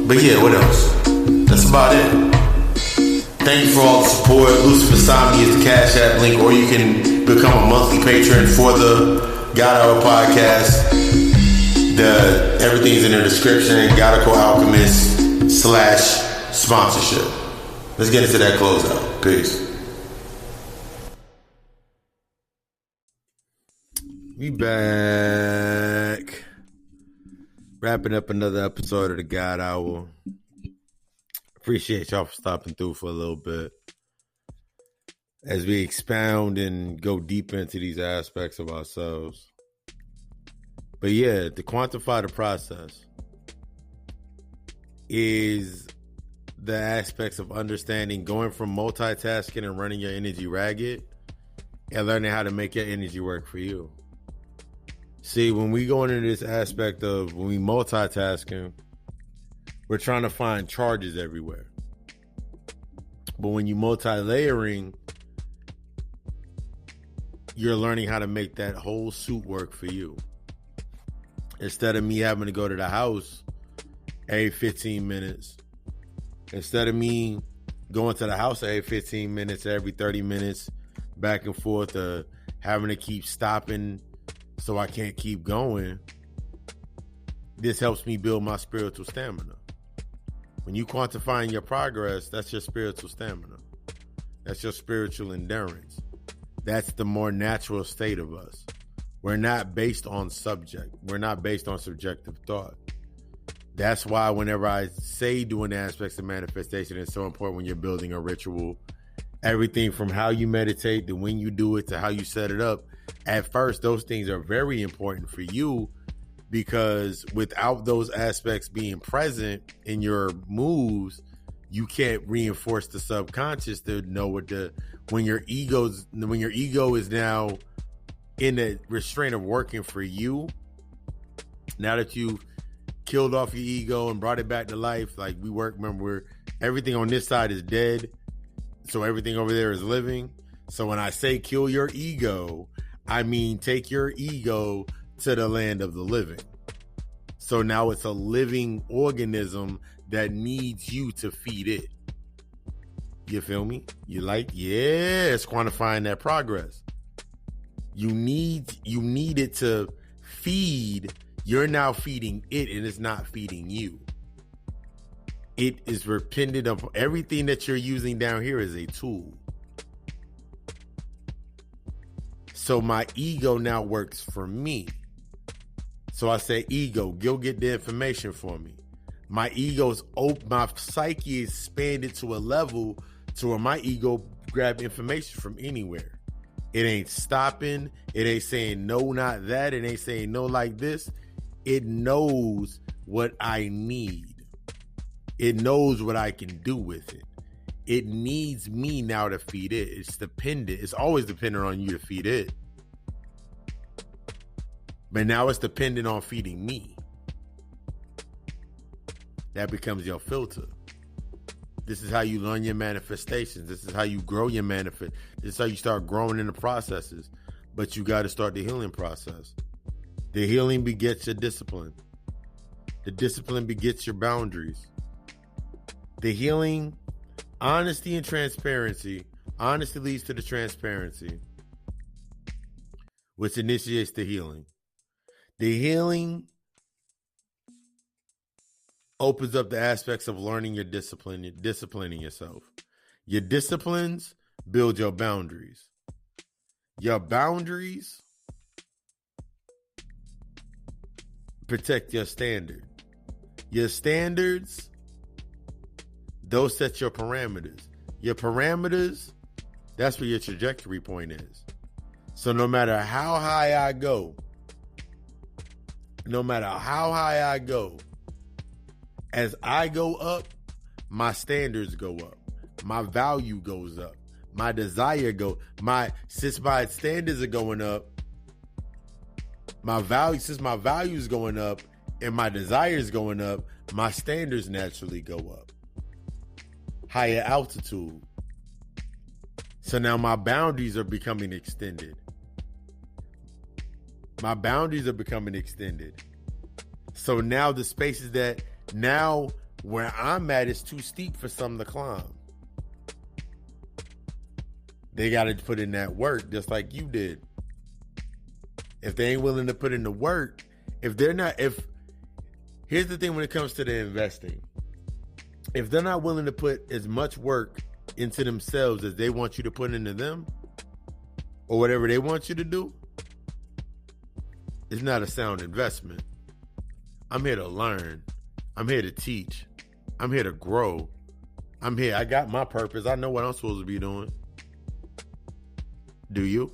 But yeah, what else? That's about it. Thank you for all the support. Lucifer Sami is the Cash App link, or you can become a monthly patron for the God Hour podcast. Everything's in the description. Gotta Go Alchemist /sponsorship. Let's get into that closeout. Peace. We back. Wrapping up another episode of the God Hour. Appreciate y'all for stopping through for a little bit as we expound and go deep into these aspects of ourselves. But yeah, to quantify the process is the aspects of understanding going from multitasking and running your energy ragged and learning how to make your energy work for you. See, when we go into this aspect of when we multitasking, we're trying to find charges everywhere. But when you multi-layering, you're learning how to make that whole suit work for you. Instead of me having to go to the house every 15 minutes, instead of me going to the house every 15 minutes, every 30 minutes, back and forth, having to keep stopping so I can't keep going, this helps me build my spiritual stamina. When you quantifying your progress, that's your spiritual stamina. That's your spiritual endurance. That's the more natural state of us. We're not based on subject. We're not based on subjective thought. That's why whenever I say doing aspects of manifestation, it's so important when you're building a ritual. Everything from how you meditate to when you do it to how you set it up. At first, those things are very important for you, because without those aspects being present in your moves, you can't reinforce the subconscious to know when your ego is now in the restraint of working for you, now that you've killed off your ego and brought it back to life, like we work, remember, everything on this side is dead, so everything over there is living. So when I say kill your ego, I mean take your ego to the land of the living. So now it's a living organism that needs you to feed it. You feel me? You like, yeah, it's quantifying that progress. You need it to feed. You're now feeding it, and it's not feeding you. It is dependent on everything that you're using down here is a tool. So my ego now works for me. So I say, ego, go get the information for me. My my psyche is expanded to a level to where my ego grab information from anywhere. It ain't stopping. It ain't saying no, not that. It ain't saying no like this. It knows what I need. It knows what I can do with it. It needs me now to feed it. It's dependent. It's always dependent on you to feed it. But now it's dependent on feeding me. That becomes your filter. This is how you learn your manifestations. This is how you grow your manifest. This is how you start growing in the processes. But you got to start the healing process. The healing begets your discipline. The discipline begets your boundaries. The healing, honesty and transparency. Honesty leads to the transparency, which initiates the healing. The healing opens up the aspects of learning your discipline, disciplining yourself. Your disciplines build your boundaries. Your boundaries protect your standard. Your standards, those set your parameters. Your parameters, that's where your trajectory point is. So no matter how high I go, as I go up, my standards go up. My value goes up. My desire since my standards are going up, since my value is going up and my desire is going up, my standards naturally go up. Higher altitude. So now my boundaries are becoming extended. So now the spaces that now where I'm at is too steep for some to climb. They got to put in that work just like you did. If they ain't willing to put in the work, here's the thing when it comes to the investing. If they're not willing to put as much work into themselves as they want you to put into them, or whatever they want you to do, it's not a sound investment. I'm here to learn. I'm here to teach. I'm here to grow. I got my purpose. I know what I'm supposed to be doing. Do you?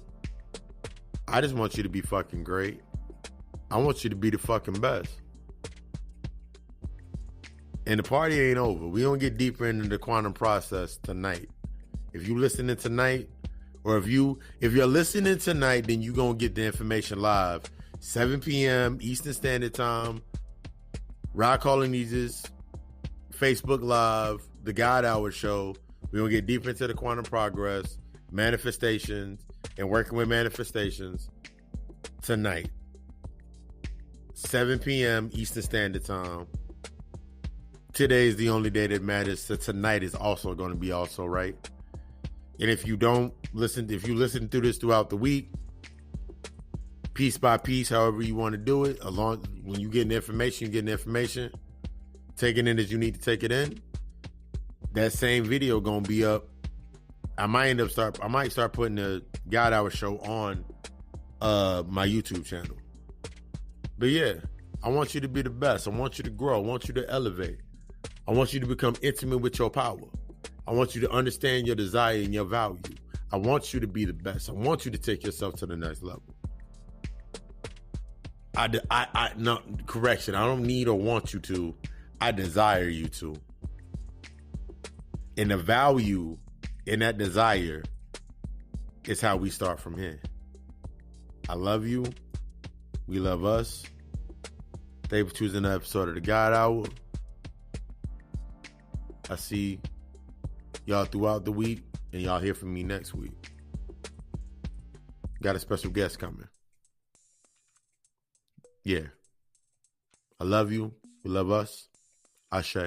I just want you to be fucking great. I want you to be the fucking best. And the party ain't over. We gonna get deeper into the quantum process tonight. If you listening tonight, or if you're listening tonight, then you gonna get the information live. 7 p.m. Eastern Standard Time. Rock Colonies, Facebook Live, the God Hour Show. We're going to get deep into the quantum progress, manifestations, and working with manifestations tonight. 7 p.m. Eastern Standard Time. Today is the only day that matters. So tonight is also going to be also right. And if you listen through this throughout the week, piece by piece, however you want to do it, when you get the information, take it in as you need to take it in. That same video gonna be up. I might start putting the God Hour Show on my YouTube channel. But yeah, I want you to be the best. I want you to grow. I want you to elevate. I want you to become intimate with your power. I want you to understand your desire and your value. I want you to be the best. I want you to take yourself to the next level. No, correction. I don't need or want you to. I desire you to. And the value in that desire is how we start from here. I love you. We love us. Thank you for choosing an episode of the God Hour. I see y'all throughout the week, and y'all hear from me next week. Got a special guest coming. Yeah. I love you. We love us. Ashe.